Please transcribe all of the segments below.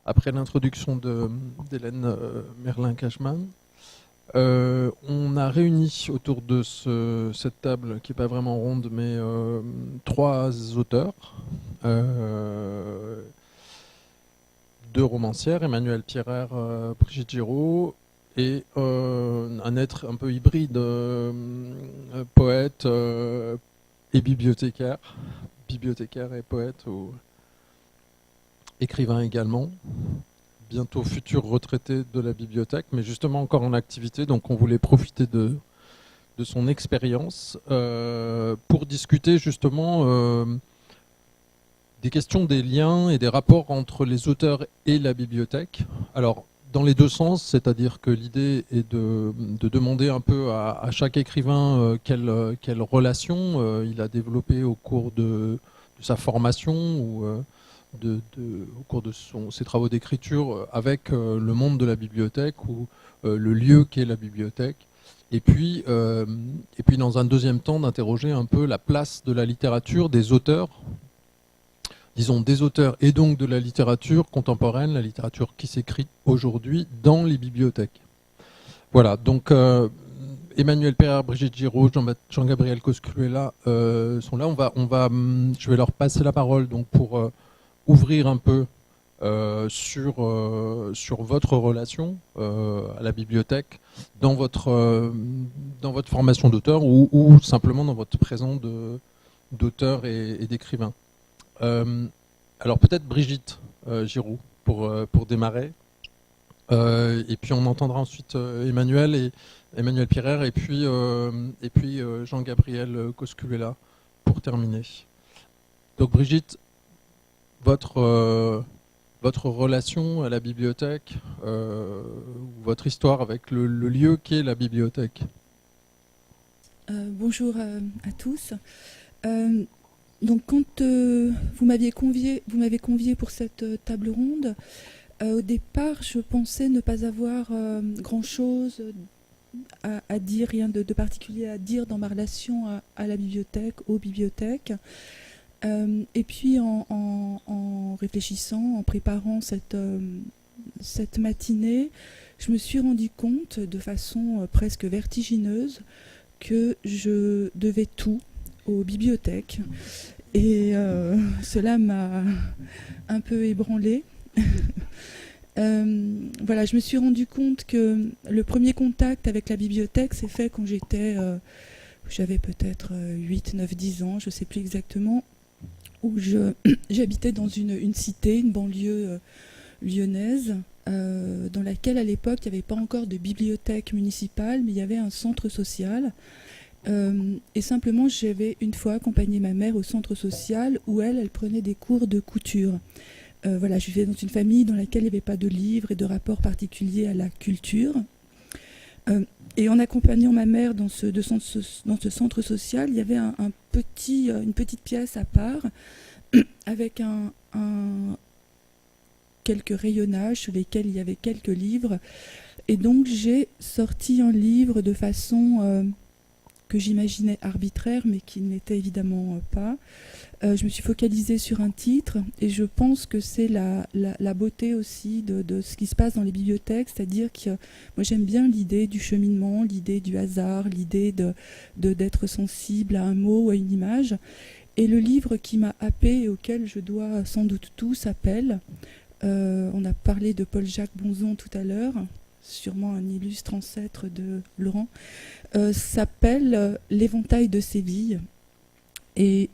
après l'introduction d'Hélène Merlin-Cashman. On a réuni autour de cette table, qui n'est pas vraiment ronde, mais trois auteurs, deux romancières, Emmanuelle Pierrer, Brigitte Giraud, et un être un peu hybride, poète et bibliothécaire et poète, ou écrivain également, bientôt futur retraité de la bibliothèque, mais justement encore en activité, donc on voulait profiter de son expérience pour discuter justement des questions des liens et des rapports entre les auteurs et la bibliothèque. Alors, dans les deux sens, c'est-à-dire que l'idée est de demander un peu à chaque écrivain quelle relation il a développé au cours de sa formation ou au cours de ses travaux d'écriture avec le monde de la bibliothèque ou le lieu qu'est la bibliothèque. Et puis dans un deuxième temps, d'interroger un peu la place de la littérature, des auteurs, disons des auteurs et donc de la littérature contemporaine, la littérature qui s'écrit aujourd'hui dans les bibliothèques. Voilà, donc Emmanuelle Pierrer, Brigitte Giraud, Jean-Gabriel Coscruella sont là. Je vais leur passer la parole donc pour ouvrir un peu sur votre relation à la bibliothèque dans votre formation d'auteur ou simplement dans votre présent d'auteur et d'écrivain. Alors peut-être Brigitte Giraud pour démarrer. Et puis on entendra ensuite Emmanuelle Pierrer et puis Jean-Gabriel Cosculuela pour terminer. Donc Brigitte, votre relation à la bibliothèque, votre histoire avec le lieu qu'est la bibliothèque. Bonjour à tous. Donc quand vous m'avez convié pour cette table ronde, au départ je pensais ne pas avoir grand-chose à dire, rien de particulier à dire dans ma relation à la bibliothèque, aux bibliothèques. Et puis en réfléchissant, en préparant cette matinée, je me suis rendu compte de façon presque vertigineuse que je devais tout aux bibliothèques. Et cela m'a un peu ébranlée. Voilà, je me suis rendu compte que le premier contact avec la bibliothèque s'est fait quand j'avais peut-être 8, 9, 10 ans, je ne sais plus exactement, où j'habitais dans une cité, une banlieue lyonnaise, dans laquelle à l'époque il n'y avait pas encore de bibliothèque municipale, mais il y avait un centre social. Et simplement j'avais une fois accompagné ma mère au centre social où elle prenait des cours de couture. Voilà, je vivais dans une famille dans laquelle il n'y avait pas de livres et de rapports particuliers à la culture. Et en accompagnant ma mère dans ce centre social, il y avait une petite pièce à part avec quelques rayonnages sur lesquels il y avait quelques livres. Et donc j'ai sorti un livre de façon que j'imaginais arbitraire, mais qui n'était évidemment pas. Je me suis focalisée sur un titre et je pense que c'est la beauté aussi de ce qui se passe dans les bibliothèques, c'est-à-dire que moi j'aime bien l'idée du cheminement, l'idée du hasard, l'idée d'être sensible à un mot ou à une image. Et le livre qui m'a happée et auquel je dois sans doute tout s'appelle, on a parlé de Paul-Jacques Bonzon tout à l'heure, sûrement un illustre ancêtre de Laurent, s'appelle L'éventail de Séville, et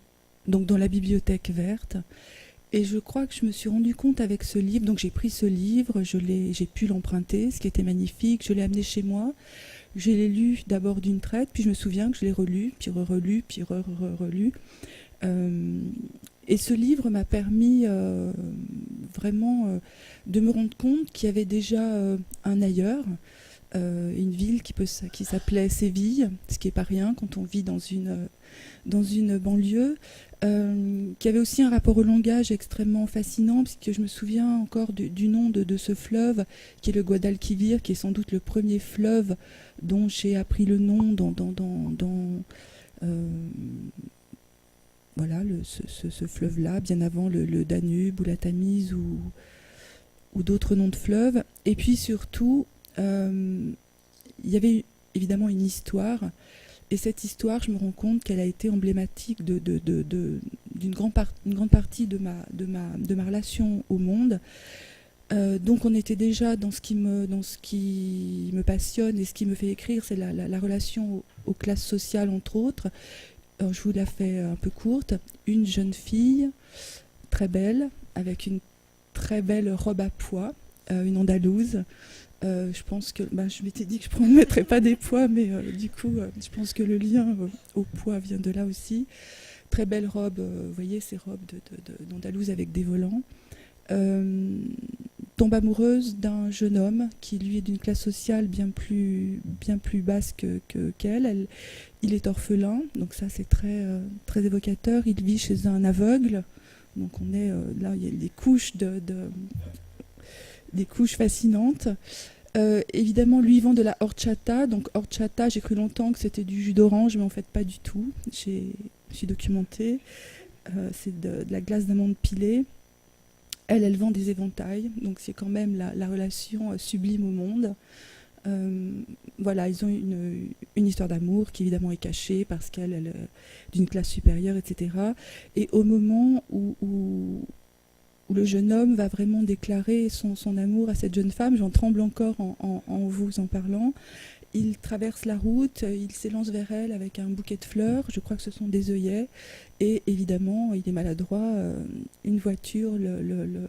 donc dans la bibliothèque verte. Et je crois que je me suis rendu compte avec ce livre, donc j'ai pris ce livre, j'ai pu l'emprunter, ce qui était magnifique, je l'ai amené chez moi, je l'ai lu d'abord d'une traite, puis je me souviens que je l'ai relu, puis relu, puis relu. Et ce livre m'a permis vraiment de me rendre compte qu'il y avait déjà un ailleurs, une ville qui s'appelait Séville, ce qui n'est pas rien quand on vit dans une banlieue, qui avait aussi un rapport au langage extrêmement fascinant, puisque je me souviens encore du nom de ce fleuve, qui est le Guadalquivir, qui est sans doute le premier fleuve dont j'ai appris le nom voilà, ce fleuve-là, bien avant le Danube ou la Tamise ou d'autres noms de fleuves. Et puis surtout, il y avait évidemment une histoire. Et cette histoire, je me rends compte qu'elle a été emblématique d'une grande partie de ma relation au monde. Donc on était déjà dans ce qui me passionne et ce qui me fait écrire, c'est la relation aux classes sociales, entre autres. Alors, je vous la fais un peu courte. Une jeune fille, très belle, avec une très belle robe à pois, une andalouse. Je pense que je m'étais dit que je ne mettrais pas des pois, mais du coup, je pense que le lien au pois vient de là aussi. Très belle robe, vous voyez ces robes d'andalouse avec des volants. Tombe amoureuse d'un jeune homme qui lui est d'une classe sociale bien plus basse qu'elle. Il est orphelin, donc ça c'est très évocateur. Il vit chez un aveugle, donc on est là, il y a des couches des couches fascinantes. Évidemment, lui vend de la horchata. Donc horchata, j'ai cru longtemps que c'était du jus d'orange, mais en fait pas du tout. Je suis documentée. C'est de la glace d'amande pilée. Elle vend des éventails, donc c'est quand même la relation sublime au monde. Voilà, ils ont une histoire d'amour qui évidemment est cachée parce qu'elle est d'une classe supérieure, etc. Et au moment où le jeune homme va vraiment déclarer son amour à cette jeune femme, j'en tremble encore en vous en parlant, il traverse la route, il s'élance vers elle avec un bouquet de fleurs, je crois que ce sont des œillets, et évidemment, il est maladroit, une voiture le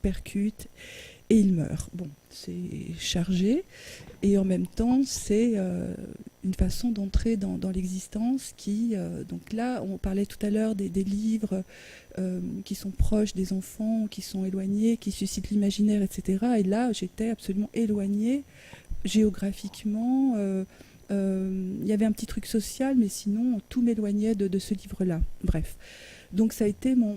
percute et il meurt. Bon, c'est chargé, et en même temps, c'est une façon d'entrer dans l'existence qui... donc là, on parlait tout à l'heure des livres qui sont proches des enfants, qui sont éloignés, qui suscitent l'imaginaire, etc. Et là, j'étais absolument éloignée géographiquement. Il y avait un petit truc social, mais sinon, tout m'éloignait de ce livre-là. Bref. Donc ça a été mon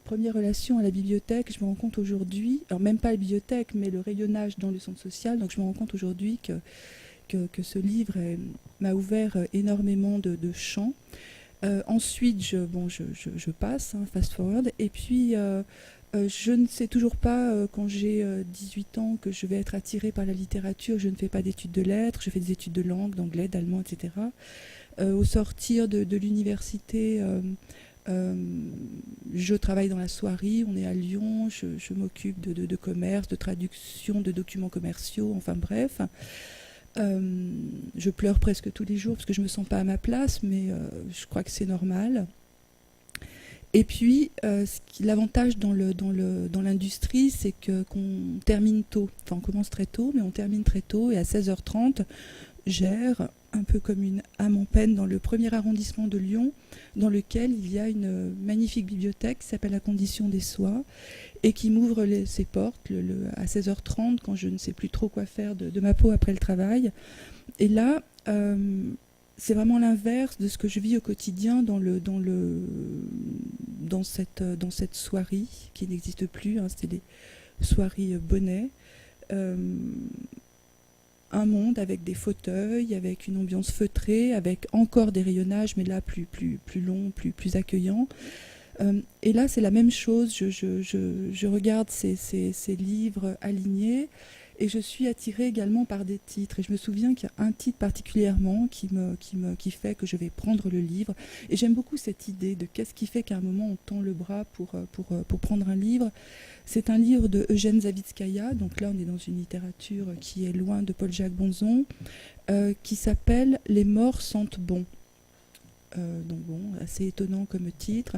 première relation à la bibliothèque. Je me rends compte aujourd'hui, alors même pas la bibliothèque, mais le rayonnage dans le centre social. Donc je me rends compte aujourd'hui que ce livre m'a ouvert énormément de champs. Ensuite, je passe, fast forward, et puis je ne sais toujours pas, quand j'ai 18 ans, que je vais être attirée par la littérature. Je ne fais pas d'études de lettres, je fais des études de langue, d'anglais, d'allemand, etc. Au sortir de l'université, je travaille dans la soierie, on est à Lyon, je m'occupe de commerce, de traduction de documents commerciaux, enfin bref. Je pleure presque tous les jours parce que je ne me sens pas à ma place, mais je crois que c'est normal. Et puis, l'avantage dans l'industrie, c'est qu'on termine tôt. Enfin, on commence très tôt, mais on termine très tôt. Et à 16h30, j'erre un peu comme une âme en peine dans le premier arrondissement de Lyon, dans lequel il y a une magnifique bibliothèque qui s'appelle La Condition des Soies et qui m'ouvre ses portes à 16h30 quand je ne sais plus trop quoi faire de ma peau après le travail. Et là, c'est vraiment l'inverse de ce que je vis au quotidien dans cette soierie qui n'existe plus. C'est les soieries Bonnet. Un monde avec des fauteuils, avec une ambiance feutrée, avec encore des rayonnages, mais là plus longs, plus accueillants. Et là, c'est la même chose. Je regarde ces livres alignés et je suis attirée également par des titres. Et je me souviens qu'il y a un titre particulièrement qui fait que je vais prendre le livre. Et j'aime beaucoup cette idée de qu'est-ce qui fait qu'à un moment on tend le bras pour prendre un livre. C'est un livre de Eugène Zavitskaya, donc là on est dans une littérature qui est loin de Paul-Jacques Bonzon, qui s'appelle « Les morts sentent bon ». Donc bon, assez étonnant comme titre.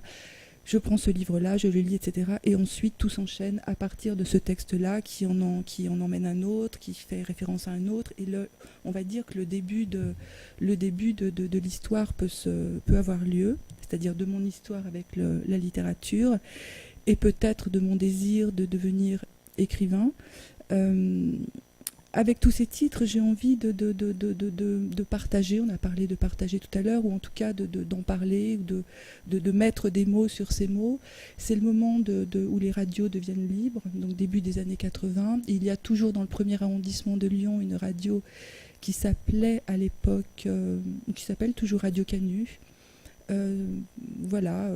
Je prends ce livre-là, je le lis, etc. Et ensuite tout s'enchaîne à partir de ce texte-là qui en emmène un autre, qui fait référence à un autre. Et on va dire que le début de l'histoire peut avoir lieu, c'est-à-dire de mon histoire avec la littérature, et peut-être de mon désir de devenir écrivain. Avec tous ces titres, j'ai envie de partager. On a parlé de partager tout à l'heure, ou en tout cas d'en parler, de mettre des mots sur ces mots. C'est le moment où les radios deviennent libres, donc début des années 80. Il y a toujours dans le premier arrondissement de Lyon une radio qui s'appelait à l'époque, qui s'appelle toujours Radio Canu. Voilà.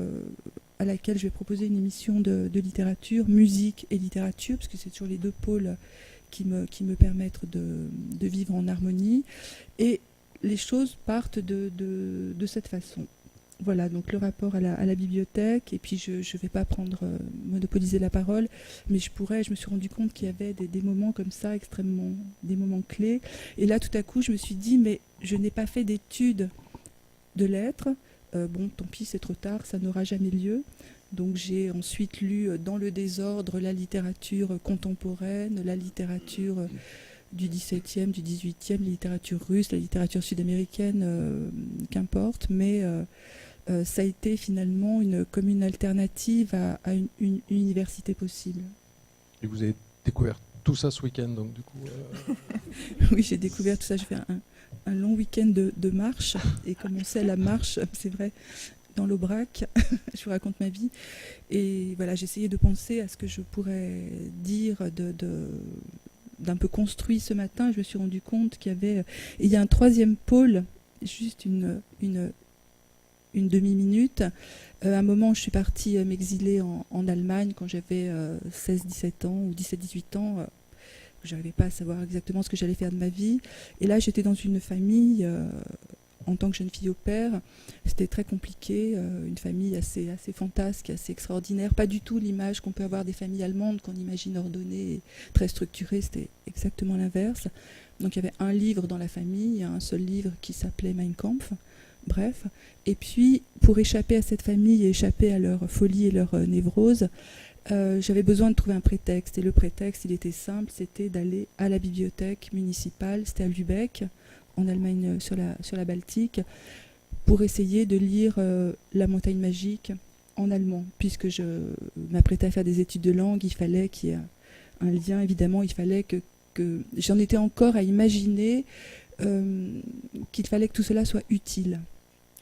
à laquelle je vais proposer une émission de littérature, musique et littérature, parce que c'est toujours les deux pôles qui me permettent de vivre en harmonie. Et les choses partent de cette façon. Voilà, donc le rapport à la bibliothèque, et puis je ne vais pas monopoliser la parole, mais je me suis rendu compte qu'il y avait des moments comme ça, extrêmement, des moments clés. Et là, tout à coup, je me suis dit, mais je n'ai pas fait d'études de lettres. Bon, tant pis, c'est trop tard, ça n'aura jamais lieu. Donc j'ai ensuite lu dans le désordre la littérature contemporaine, la littérature du XVIIe, du XVIIIe, la littérature russe, la littérature sud-américaine, qu'importe, mais ça a été finalement comme une alternative à une université possible. Et vous avez découvert tout ça ce week-end, donc du coup... Oui, j'ai découvert tout ça. J'ai fait un long week-end de marche, et commencé à la marche, c'est vrai, dans l'Aubrac. Je vous raconte ma vie. Et voilà, j'ai essayé de penser à ce que je pourrais dire d'un peu construit ce matin. Je me suis rendu compte qu'il y avait... Et il y a un troisième pôle, juste une demi-minute. À un moment, je suis partie m'exiler en Allemagne quand j'avais 16-17 ans ou 17-18 ans. Je n'arrivais pas à savoir exactement ce que j'allais faire de ma vie. Et là, j'étais dans une famille, en tant que jeune fille au père. C'était très compliqué, une famille assez fantasque, assez extraordinaire. Pas du tout l'image qu'on peut avoir des familles allemandes qu'on imagine ordonnées, et très structurées. C'était exactement l'inverse. Donc il y avait un livre dans la famille, un seul livre qui s'appelait Mein Kampf. Bref, et puis pour échapper à cette famille et échapper à leur folie et leur névrose, j'avais besoin de trouver un prétexte. Et le prétexte, il était simple, c'était d'aller à la bibliothèque municipale, c'était à Lübeck, en Allemagne, sur la Baltique, pour essayer de lire La montagne magique en allemand. Puisque je m'apprêtais à faire des études de langue, il fallait qu'il y ait un lien, évidemment, il fallait que j'en étais encore à imaginer qu'il fallait que tout cela soit utile.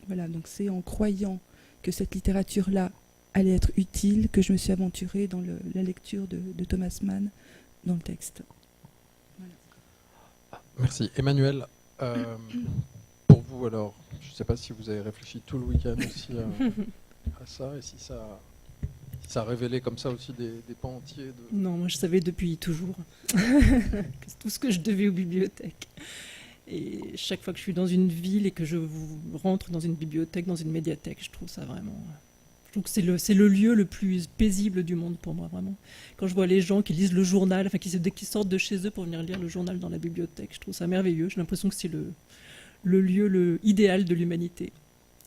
Voilà, donc c'est en croyant que cette littérature-là allait être utile que je me suis aventurée dans la lecture de Thomas Mann dans le texte. Voilà. Merci. Emmanuel, pour vous alors, je ne sais pas si vous avez réfléchi tout le week-end aussi à ça, et si ça a révélé comme ça aussi des pans entiers de... Non, moi je savais depuis toujours tout ce que je devais aux bibliothèques. Et chaque fois que je suis dans une ville et que je rentre dans une bibliothèque, dans une médiathèque, je trouve ça vraiment... Je trouve que c'est le lieu le plus paisible du monde pour moi, vraiment. Quand je vois les gens qui lisent le journal, enfin dès qu'ils sortent de chez eux pour venir lire le journal dans la bibliothèque, je trouve ça merveilleux. J'ai l'impression que c'est le lieu idéal de l'humanité.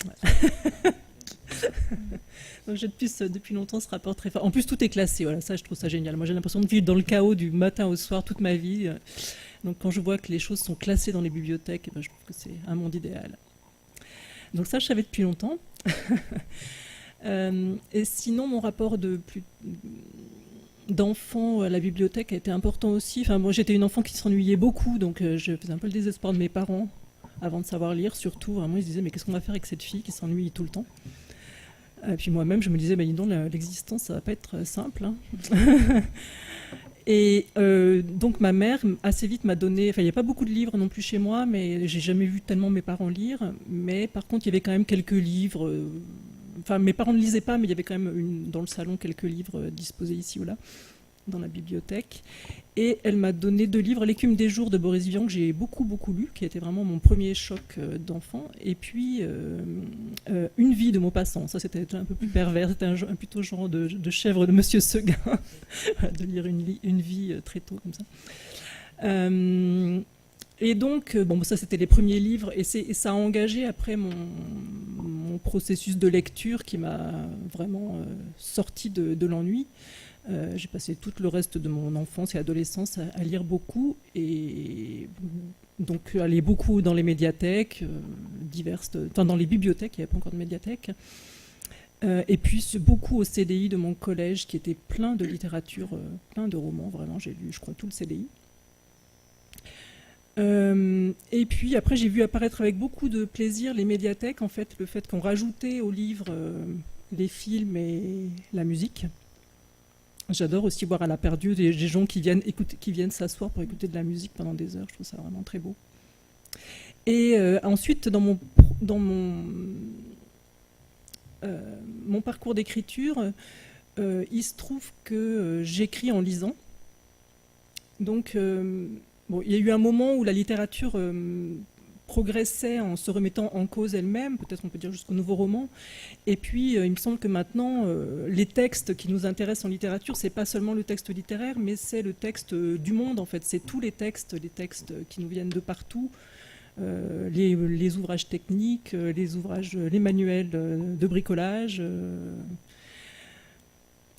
Ouais. Donc j'ai depuis longtemps ce rapport très fort. En plus, tout est classé, voilà, ça je trouve ça génial. Moi j'ai l'impression de vivre dans le chaos du matin au soir toute ma vie. Donc quand je vois que les choses sont classées dans les bibliothèques, je trouve que c'est un monde idéal. Donc ça je savais depuis longtemps. Et sinon mon rapport d'enfant à la bibliothèque a été important aussi. Enfin, moi j'étais une enfant qui s'ennuyait beaucoup, donc je faisais un peu le désespoir de mes parents avant de savoir lire, surtout. Vraiment, ils se disaient mais qu'est-ce qu'on va faire avec cette fille qui s'ennuie tout le temps. Et puis moi-même je me disais dis donc l'existence ça va pas être simple, hein. Et donc ma mère assez vite m'a donné, enfin il n'y a pas beaucoup de livres non plus chez moi, mais j'ai jamais vu tellement mes parents lire, mais par contre il y avait quand même quelques livres, enfin mes parents ne lisaient pas, mais il y avait quand même dans le salon quelques livres disposés ici ou là, dans la bibliothèque. Et elle m'a donné 2 livres, L'écume des jours de Boris Vian, que j'ai beaucoup lu, qui a été vraiment mon premier choc d'enfant, et puis Une vie de Maupassant. Ça c'était un peu plus pervers, c'était un plutôt genre de chèvre de Monsieur Seguin, de lire une vie très tôt comme ça. Et donc, ça c'était les premiers livres, et ça a engagé après mon processus de lecture qui m'a vraiment sorti de l'ennui. J'ai passé tout le reste de mon enfance et adolescence à lire beaucoup, et donc aller beaucoup dans les médiathèques diverses, enfin dans les bibliothèques, il n'y avait pas encore de médiathèque, et puis beaucoup au CDI de mon collège qui était plein de littérature, plein de romans, vraiment j'ai lu je crois tout le CDI. Et puis après j'ai vu apparaître avec beaucoup de plaisir les médiathèques, en fait le fait qu'on rajoutait aux livres les films et la musique. J'adore aussi voir à la perdue des gens qui viennent s'asseoir pour écouter de la musique pendant des heures. Je trouve ça vraiment très beau. Et ensuite, dans mon mon parcours d'écriture, il se trouve que j'écris en lisant. Donc, bon, il y a eu un moment où la littérature progressait en se remettant en cause elle-même, peut-être on peut dire jusqu'au nouveau roman. Et puis, il me semble que maintenant, les textes qui nous intéressent en littérature, c'est pas seulement le texte littéraire, mais c'est le texte du monde, en fait. C'est tous les textes qui nous viennent de partout. Les ouvrages techniques, les manuels de bricolage,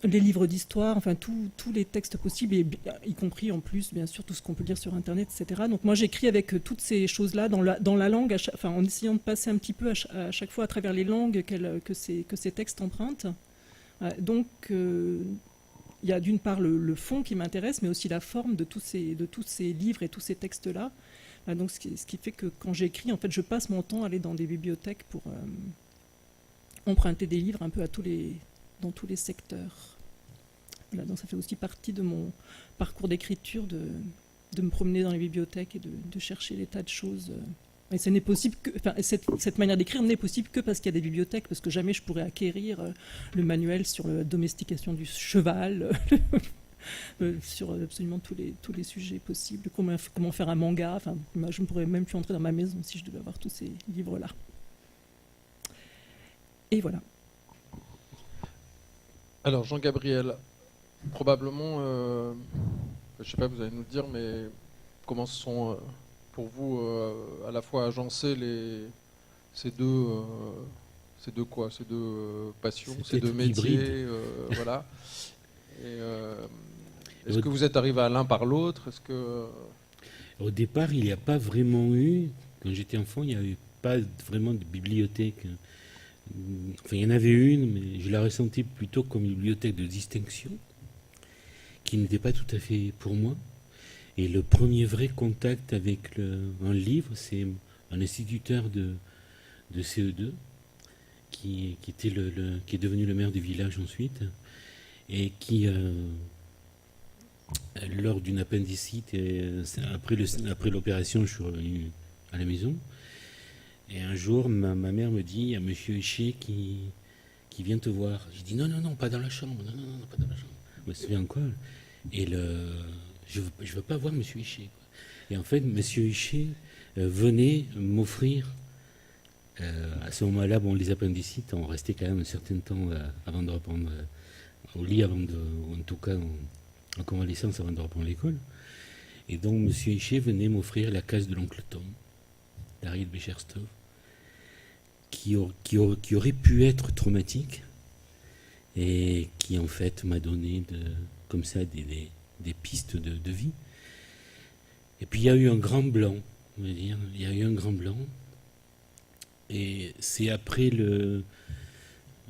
les livres d'histoire, enfin tous les textes possibles, et y compris en plus, bien sûr, tout ce qu'on peut lire sur Internet, etc. Donc moi, j'écris avec toutes ces choses-là dans la langue, en essayant de passer un petit peu à chaque fois à travers les langues que ces textes empruntent. Donc, il y a d'une part le fond qui m'intéresse, mais aussi la forme de tous ces livres et tous ces textes-là. Donc, ce qui fait que quand j'écris, en fait, je passe mon temps à aller dans des bibliothèques pour emprunter des livres un peu dans tous les secteurs. Voilà, donc ça fait aussi partie de mon parcours d'écriture de me promener dans les bibliothèques et de chercher des tas de choses. Et ce n'est possible que, cette manière d'écrire n'est possible que parce qu'il y a des bibliothèques, parce que jamais je pourrais acquérir le manuel sur la domestication du cheval, sur absolument tous les sujets possibles, comment faire un manga. Enfin, je ne pourrais même plus entrer dans ma maison si je devais avoir tous ces livres-là. Et voilà. Alors Jean-Gabriel, probablement, je ne sais pas, vous allez nous le dire, mais comment se sont pour vous à la fois agencés ces deux passions, ces deux métiers, voilà. Et, est-ce que vous êtes arrivé à l'un par l'autre? Est-ce que Au départ, il n'y a pas vraiment eu, quand j'étais enfant, il n'y avait pas vraiment de bibliothèque. Enfin, il y en avait une, mais je la ressentais plutôt comme une bibliothèque de distinction, qui n'était pas tout à fait pour moi. Et le premier vrai contact avec un livre, c'est un instituteur de CE2, qui est devenu le maire du village ensuite, et qui, lors d'une appendicite, après l'opération, je suis revenu à la maison. Et un jour, ma mère me dit, il y a monsieur Hichet qui vient te voir. J'ai dit, non, pas dans la chambre. Non, pas dans la chambre. Je me souviens encore. Et je veux pas voir monsieur Hichet. Et en fait, monsieur Hichet venait m'offrir, à ce moment-là, bon, les appendicites, on restait quand même un certain temps avant de reprendre au lit, en tout cas en convalescence, avant de reprendre l'école. Et donc, monsieur Hichet venait m'offrir La case de l'oncle Tom, d'Ariel Becherstoff, qui aurait pu être traumatique et qui en fait m'a donné comme ça des pistes de vie. Et puis il y a eu un grand blanc, on va dire. Il y a eu un grand blanc. Et c'est après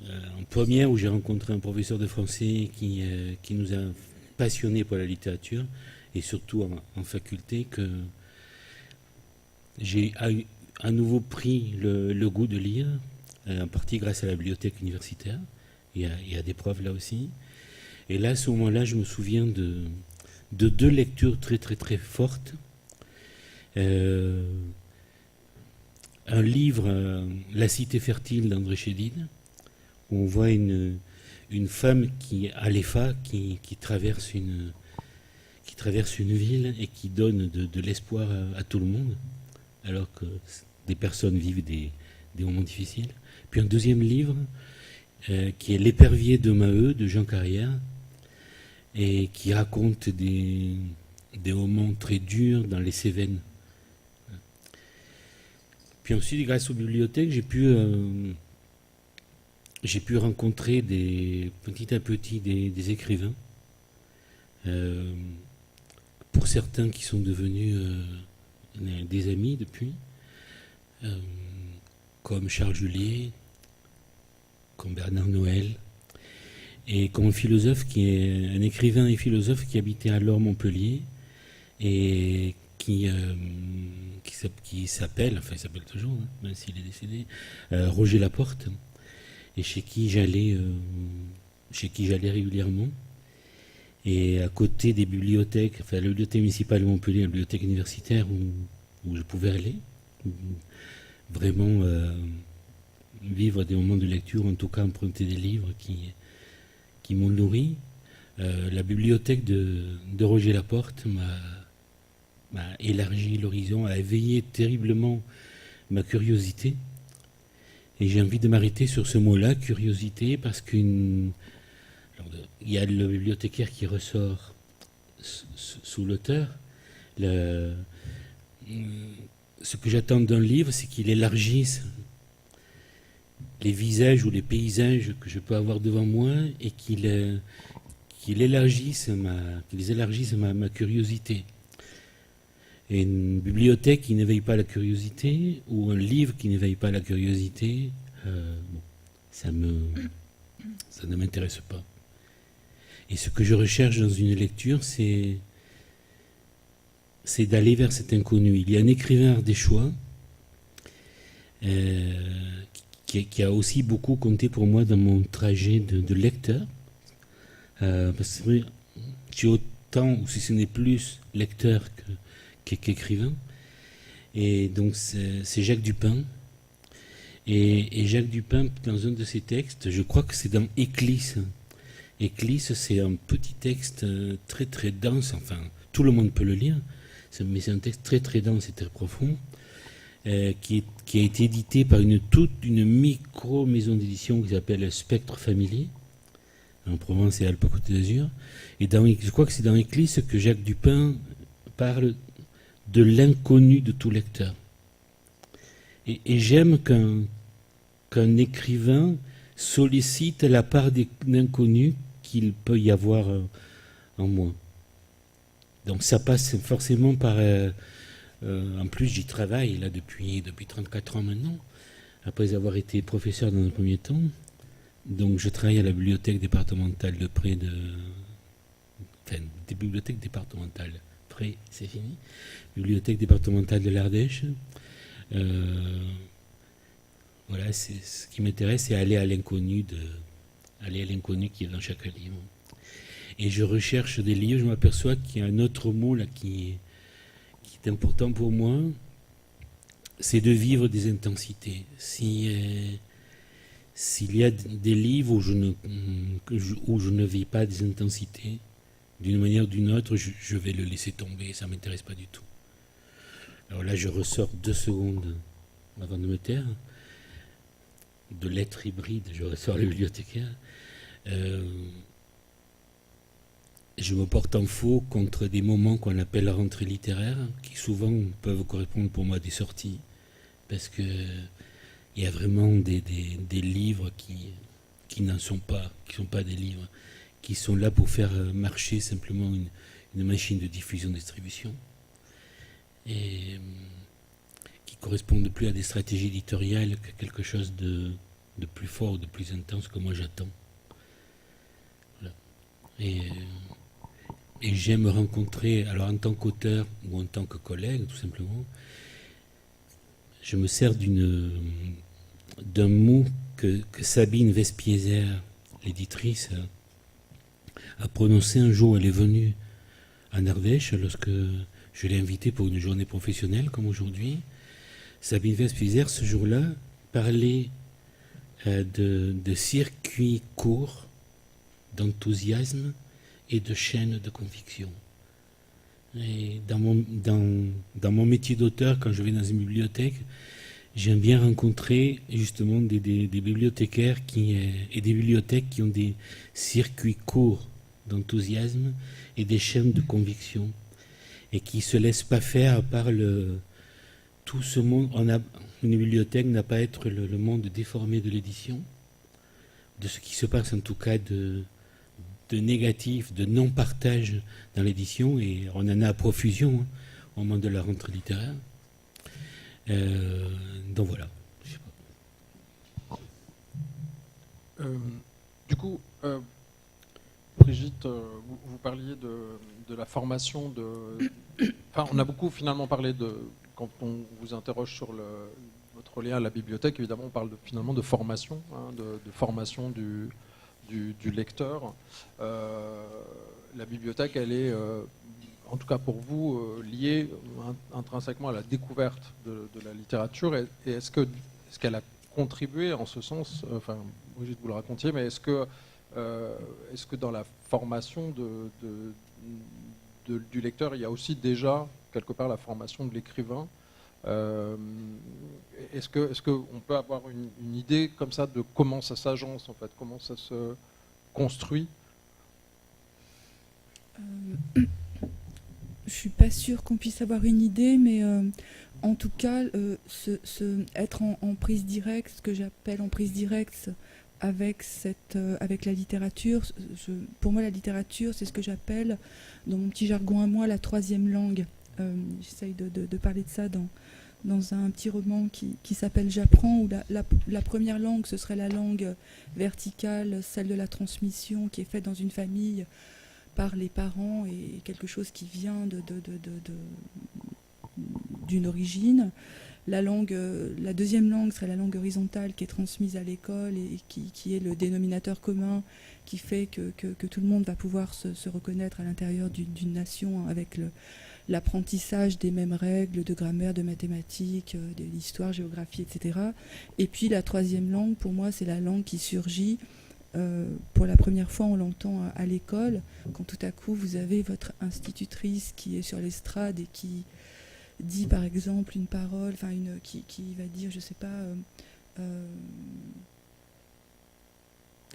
en première où j'ai rencontré un professeur de français qui nous a passionnés pour la littérature, et surtout en faculté, que j'ai à nouveau pris le goût de lire, en partie grâce à la bibliothèque universitaire. Il y a des preuves là aussi. Et là, à ce moment-là, je me souviens de deux lectures très très très fortes. Un livre, La cité fertile d'André Chédid, où on voit une femme à l'EFA qui traverse une ville et qui donne de l'espoir à tout le monde, alors que des personnes vivent des moments difficiles. Puis un deuxième livre, qui est L'épervier de Maheu, de Jean Carrière, et qui raconte des moments très durs dans les Cévennes. Puis ensuite, grâce aux bibliothèques, j'ai pu rencontrer petit à petit des écrivains, pour certains qui sont devenus des amis depuis, comme Charles Julier, comme Bernard Noël, et comme un philosophe un écrivain et philosophe qui habitait alors Montpellier, et qui s'appelle, enfin il s'appelle toujours, hein, même s'il est décédé, Roger Laporte, et chez qui j'allais régulièrement. Et à côté des bibliothèques, enfin la bibliothèque municipale de Montpellier, la bibliothèque universitaire où je pouvais aller, vraiment vivre des moments de lecture, en tout cas emprunter des livres qui m'ont nourri. La bibliothèque de Roger Laporte m'a élargi l'horizon, a éveillé terriblement ma curiosité. Et j'ai envie de m'arrêter sur ce mot-là, curiosité, parce qu'il y a le bibliothécaire qui ressort sous l'auteur. Ce que j'attends d'un livre, c'est qu'il élargisse les visages ou les paysages que je peux avoir devant moi et qu'ils élargissent ma curiosité. Et une bibliothèque qui n'éveille pas la curiosité, ou un livre qui n'éveille pas la curiosité, ça ne m'intéresse pas. Et ce que je recherche dans une lecture, c'est d'aller vers cet inconnu. Il y a un écrivain ardéchois qui a aussi beaucoup compté pour moi dans mon trajet de lecteur. Parce que je suis autant, ou si ce n'est plus, lecteur qu'écrivain. Et donc c'est Jacques Dupin. Et Jacques Dupin, dans un de ses textes, je crois que c'est dans Éclisse. Éclisse, c'est un petit texte très très dense, enfin tout le monde peut le lire, mais c'est un texte très très dense et très profond, qui a été édité par une micro maison d'édition qui s'appelle Spectre Familier, en Provence et Alpes-Côte d'Azur. Et je crois que c'est dans Éclisse que Jacques Dupin parle de l'inconnu de tout lecteur. Et j'aime qu'un écrivain sollicite la part d'inconnu qu'il peut y avoir en moi. Donc ça passe forcément par... en plus, j'y travaille là depuis 34 ans maintenant, après avoir été professeur dans un premier temps. Donc je travaille à la bibliothèque départementale de près de... Enfin, des bibliothèques départementales. Près, c'est fini. Bibliothèque départementale de l'Ardèche. Voilà, ce qui m'intéresse, c'est aller à l'inconnu qui est dans chaque livre. Et je recherche des livres, je m'aperçois qu'il y a un autre mot là qui est important pour moi, c'est de vivre des intensités. S'il y a des livres où je ne vis pas des intensités, d'une manière ou d'une autre, je vais le laisser tomber, ça ne m'intéresse pas du tout. Alors là, je ressors 2 secondes avant de me taire. De l'être hybride, je ressors le bibliothécaire. Je me porte en faux contre des moments qu'on appelle la rentrée littéraire, qui souvent peuvent correspondre pour moi à des sorties, parce que il y a vraiment des livres qui n'en sont pas, qui ne sont pas des livres, qui sont là pour faire marcher simplement une machine de diffusion-distribution, et qui correspondent plus à des stratégies éditoriales qu'à quelque chose de plus fort, de plus intense que moi j'attends. Voilà. Et j'aime rencontrer, alors en tant qu'auteur ou en tant que collègue, tout simplement, je me sers d'un mot que Sabine Vespieser, l'éditrice, a prononcé un jour. Elle est venue en Ardèche lorsque je l'ai invitée pour une journée professionnelle comme aujourd'hui. Sabine Vespieser, ce jour-là, parlait de circuits courts, d'enthousiasme et de chaînes de conviction. Et dans mon métier d'auteur, quand je vais dans une bibliothèque, j'aime bien rencontrer justement des bibliothécaires et des bibliothèques qui ont des circuits courts d'enthousiasme et des chaînes de conviction, et qui ne se laissent pas faire par tout ce monde. Une bibliothèque n'a pas à être le monde déformé de l'édition, de ce qui se passe en tout cas de négatif, de non-partage dans l'édition, et on en a à profusion au moment de la rentrée littéraire. Donc voilà. Je sais pas. Du coup, Brigitte, vous parliez de la formation Enfin, on a beaucoup finalement parlé quand on vous interroge sur votre lien à la bibliothèque, évidemment, on parle finalement de formation, de formation du lecteur. La bibliothèque, elle est, en tout cas pour vous, liée intrinsèquement à la découverte de la littérature. Et est-ce qu'elle a contribué en ce sens, enfin, Brigitte, vous le racontiez, mais est-ce que dans la formation du lecteur, il y a aussi déjà, quelque part, la formation de l'écrivain? Est-ce qu'on peut avoir une idée comme ça de comment ça s'agence, en fait, comment ça se construit? Je suis pas sûre qu'on puisse avoir une idée, mais en tout cas, être en prise directe, ce que j'appelle en prise directe avec la littérature. Pour moi, la littérature, c'est ce que j'appelle, dans mon petit jargon à moi, la troisième langue. J'essaye de parler de ça dans un petit roman qui s'appelle J'apprends, où la première langue, ce serait la langue verticale, celle de la transmission, qui est faite dans une famille par les parents, et quelque chose qui vient d'une origine. La deuxième langue serait la langue horizontale, qui est transmise à l'école et qui est le dénominateur commun qui fait que tout le monde va pouvoir se reconnaître à l'intérieur d'une nation, avec l'apprentissage des mêmes règles de grammaire, de mathématiques, d'histoire, géographie, etc. Et puis la troisième langue, pour moi, c'est la langue qui surgit. Pour la première fois, on l'entend à l'école, quand tout à coup vous avez votre institutrice qui est sur l'estrade et qui dit par exemple une parole, enfin qui va dire, je sais pas,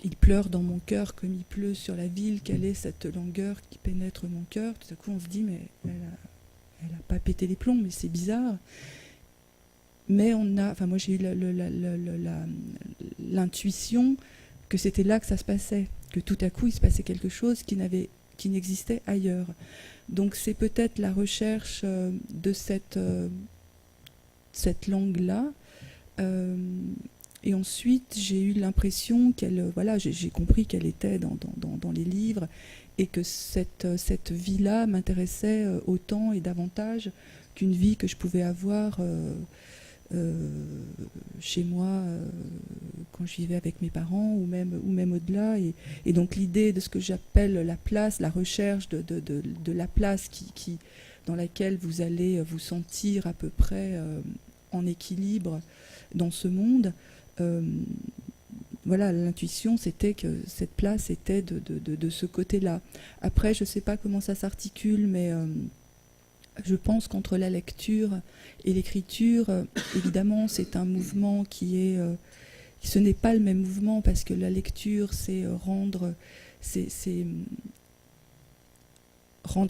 il pleure dans mon cœur comme il pleut sur la ville, quelle est cette langueur qui pénètre mon cœur? Tout à coup on se dit, mais elle a pas pété les plombs, mais c'est bizarre. Mais moi j'ai eu l'intuition que c'était là que ça se passait, que tout à coup il se passait quelque chose qui n'existait ailleurs. Donc c'est peut-être la recherche de cette langue-là. Et ensuite j'ai eu l'impression j'ai compris qu'elle était dans les livres, et que cette vie-là m'intéressait autant et davantage qu'une vie que je pouvais avoir chez moi quand je vivais avec mes parents, ou même au-delà, et donc l'idée de ce que j'appelle la place, la recherche de la place dans laquelle vous allez vous sentir à peu près en équilibre dans ce monde. Voilà, l'intuition, c'était que cette place était de ce côté-là. Après, je ne sais pas comment ça s'articule, mais je pense qu'entre la lecture et l'écriture, évidemment, c'est un mouvement ce n'est pas le même mouvement, parce que la lecture, c'est rendre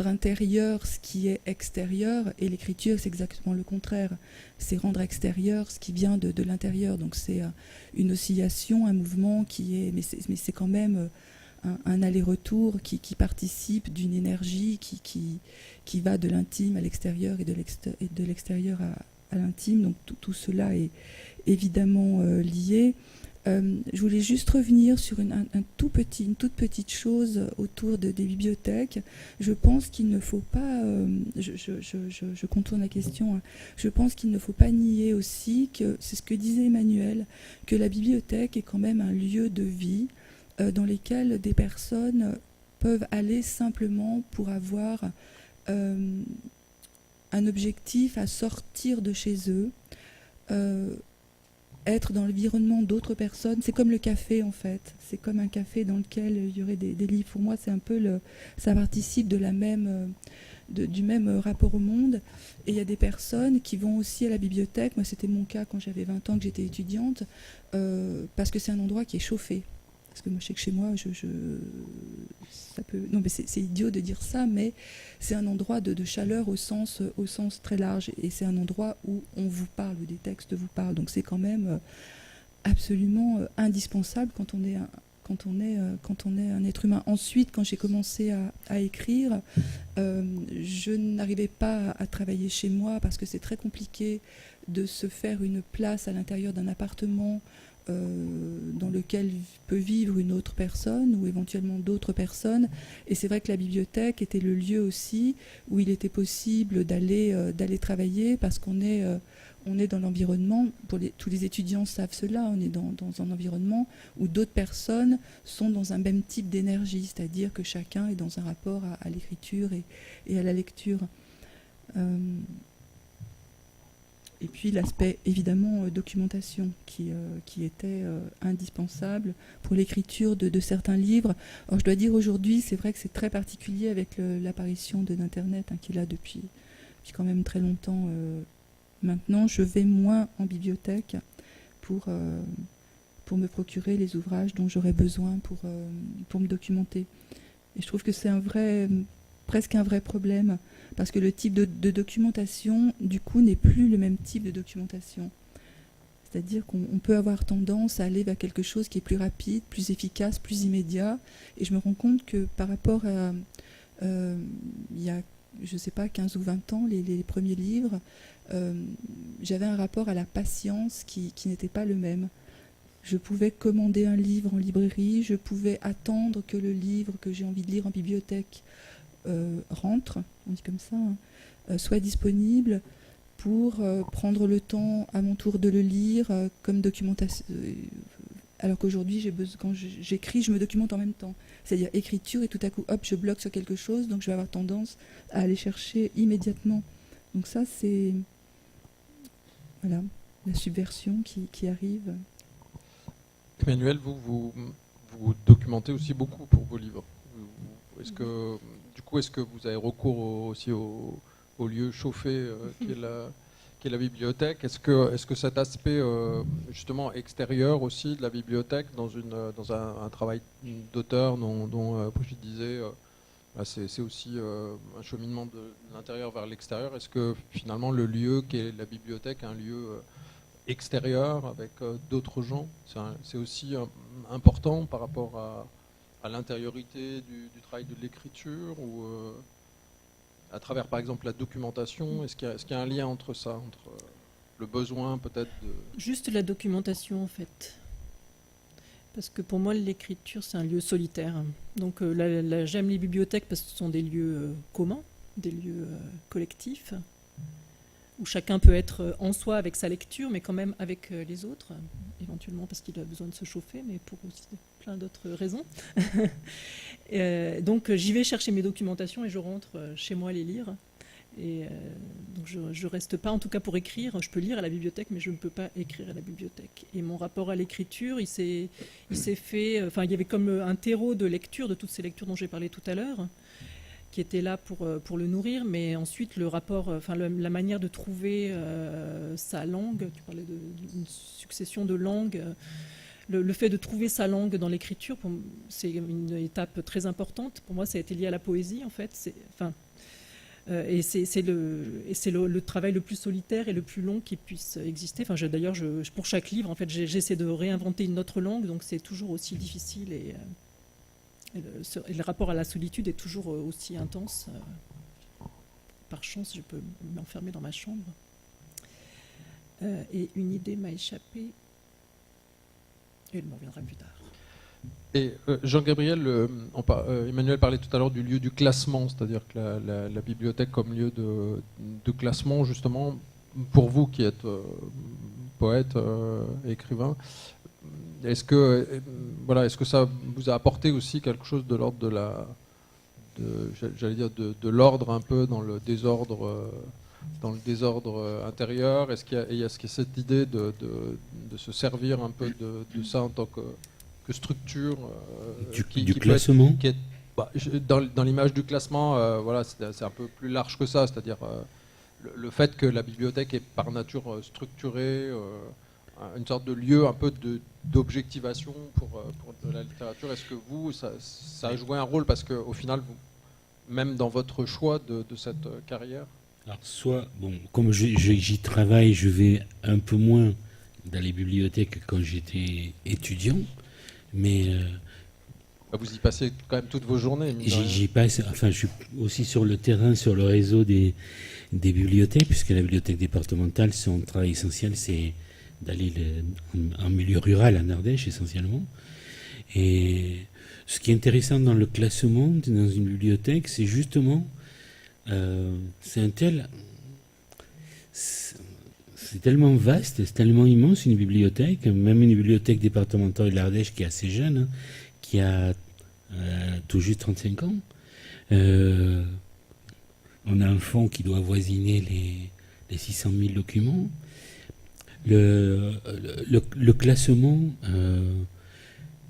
intérieur ce qui est extérieur, et l'écriture, c'est exactement le contraire. C'est rendre extérieur ce qui vient de l'intérieur. Donc c'est une oscillation, un mouvement mais c'est quand même un aller-retour qui participe d'une énergie qui va de l'intime à l'extérieur, et de l'extérieur à l'intime. Donc tout cela est évidemment lié. Je voulais juste revenir sur une toute petite chose autour des bibliothèques. Je pense qu'il ne faut pas, je contourne la question, hein. Je pense qu'il ne faut pas nier aussi que, c'est ce que disait Emmanuel, que la bibliothèque est quand même un lieu de vie dans lequel des personnes peuvent aller simplement pour avoir un objectif, à sortir de chez eux, être dans l'environnement d'autres personnes. C'est comme le café, en fait. C'est comme un café dans lequel il y aurait des livres. Pour moi, c'est un peu ça participe du même rapport au monde. Et il y a des personnes qui vont aussi à la bibliothèque. Moi, c'était mon cas quand j'avais 20 ans, que j'étais étudiante, parce que c'est un endroit qui est chauffé. Parce que moi, je sais que chez moi, ça peut... Non, mais c'est idiot de dire ça, mais c'est un endroit de chaleur au sens très large. Et c'est un endroit où on vous parle, où des textes vous parlent. Donc c'est quand même absolument indispensable quand on est un être humain. Ensuite, quand j'ai commencé à écrire, je n'arrivais pas à travailler chez moi, parce que c'est très compliqué de se faire une place à l'intérieur d'un appartement dans lequel peut vivre une autre personne, ou éventuellement d'autres personnes. Et c'est vrai que la bibliothèque était le lieu aussi où il était possible d'aller travailler, parce qu'on est dans l'environnement, tous les étudiants savent cela, on est dans un environnement où d'autres personnes sont dans un même type d'énergie, c'est-à-dire que chacun est dans un rapport à l'écriture et à la lecture. Et puis l'aspect évidemment documentation qui était indispensable pour l'écriture de certains livres. Alors je dois dire aujourd'hui, c'est vrai que c'est très particulier avec l'apparition de l'Internet qui est là depuis quand même très longtemps. Maintenant, je vais moins en bibliothèque pour me procurer les ouvrages dont j'aurais besoin pour me documenter. Et je trouve que c'est presque un vrai problème, parce que le type de documentation, du coup, n'est plus le même type de documentation. C'est-à-dire qu'on peut avoir tendance à aller vers quelque chose qui est plus rapide, plus efficace, plus immédiat. Et je me rends compte que par rapport à il y a, je ne sais pas, 15 ou 20 ans, les premiers livres, j'avais un rapport à la patience qui n'était pas le même. Je pouvais commander un livre en librairie, je pouvais attendre que le livre que j'ai envie de lire en bibliothèque rentre, on dit comme ça, soit disponible pour prendre le temps à mon tour de le lire comme documentation. Alors qu'aujourd'hui, quand j'écris, je me documente en même temps. C'est-à-dire écriture et tout à coup, hop, je bloque sur quelque chose, donc je vais avoir tendance à aller chercher immédiatement. Donc ça, c'est voilà, la subversion qui arrive. Emmanuel, vous documentez aussi beaucoup pour vos livres. Est-ce que vous avez recours aussi au lieu chauffé qui est la bibliothèque? Est-ce que cet aspect justement extérieur aussi de la bibliothèque dans un travail d'auteur dont Brigitte disait c'est aussi un cheminement de l'intérieur vers l'extérieur, est-ce que finalement le lieu qui est la bibliothèque est un lieu extérieur avec d'autres gens, c'est aussi important par rapport à l'intériorité du travail de l'écriture, ou à travers par exemple la documentation, est-ce qu'il y a un lien entre ça, entre le besoin peut-être de... Juste la documentation en fait. Parce que pour moi l'écriture c'est un lieu solitaire. Donc j'aime les bibliothèques parce que ce sont des lieux communs, des lieux collectifs, où chacun peut être en soi avec sa lecture, mais quand même avec les autres, éventuellement parce qu'il a besoin de se chauffer, mais pour aussi plein d'autres raisons. Donc j'y vais chercher mes documentations et je rentre chez moi les lire. Et donc je reste pas, en tout cas pour écrire, je peux lire à la bibliothèque, mais je ne peux pas écrire à la bibliothèque. Et mon rapport à l'écriture, il s'est fait, enfin il y avait comme un terreau de lecture, de toutes ces lectures dont j'ai parlé tout à l'heure, qui était là pour le nourrir, mais ensuite le rapport, enfin la manière de trouver sa langue, tu parlais d'une succession de langues, le fait de trouver sa langue dans l'écriture, c'est une étape très importante. Pour moi, ça a été lié à la poésie, en fait. Et c'est le travail le plus solitaire et le plus long qui puisse exister. Enfin, d'ailleurs, pour chaque livre, en fait, j'essaie de réinventer une autre langue, donc c'est toujours aussi difficile et le rapport à la solitude est toujours aussi intense. Par chance, je peux m'enfermer dans ma chambre. Et une idée m'a échappé. Et elle me reviendra plus tard. Et Jean-Gabriel, Emmanuel parlait tout à l'heure du lieu du classement, c'est-à-dire que la bibliothèque comme lieu de classement, justement, pour vous qui êtes poète, écrivain, est-ce que ça vous a apporté aussi quelque chose de l'ordre de l'ordre un peu dans le désordre intérieur? Est-ce qu'il y a cette idée de se servir un peu de ça en tant que structure du classement dans l'image du classement, voilà, c'est un peu plus large que ça, c'est-à-dire le fait que la bibliothèque est par nature structurée, une sorte de lieu un peu d'objectivation pour de la littérature. Est-ce que ça a joué un rôle, parce qu'au final, même dans votre choix de cette carrière? Alors, comme j'y travaille, je vais un peu moins dans les bibliothèques quand j'étais étudiant, mais vous y passez quand même toutes vos journées. J'y passe. Enfin, je suis aussi sur le terrain, sur le réseau des bibliothèques, puisque la bibliothèque départementale, son travail essentiel, c'est d'aller en milieu rural, en Ardèche essentiellement. Et ce qui est intéressant dans le classement, dans une bibliothèque, c'est justement, c'est tellement vaste, c'est tellement immense une bibliothèque, même une bibliothèque départementale de l'Ardèche qui est assez jeune, qui a tout juste 35 ans. On a un fonds qui doit avoisiner les 600 000 documents. Le classement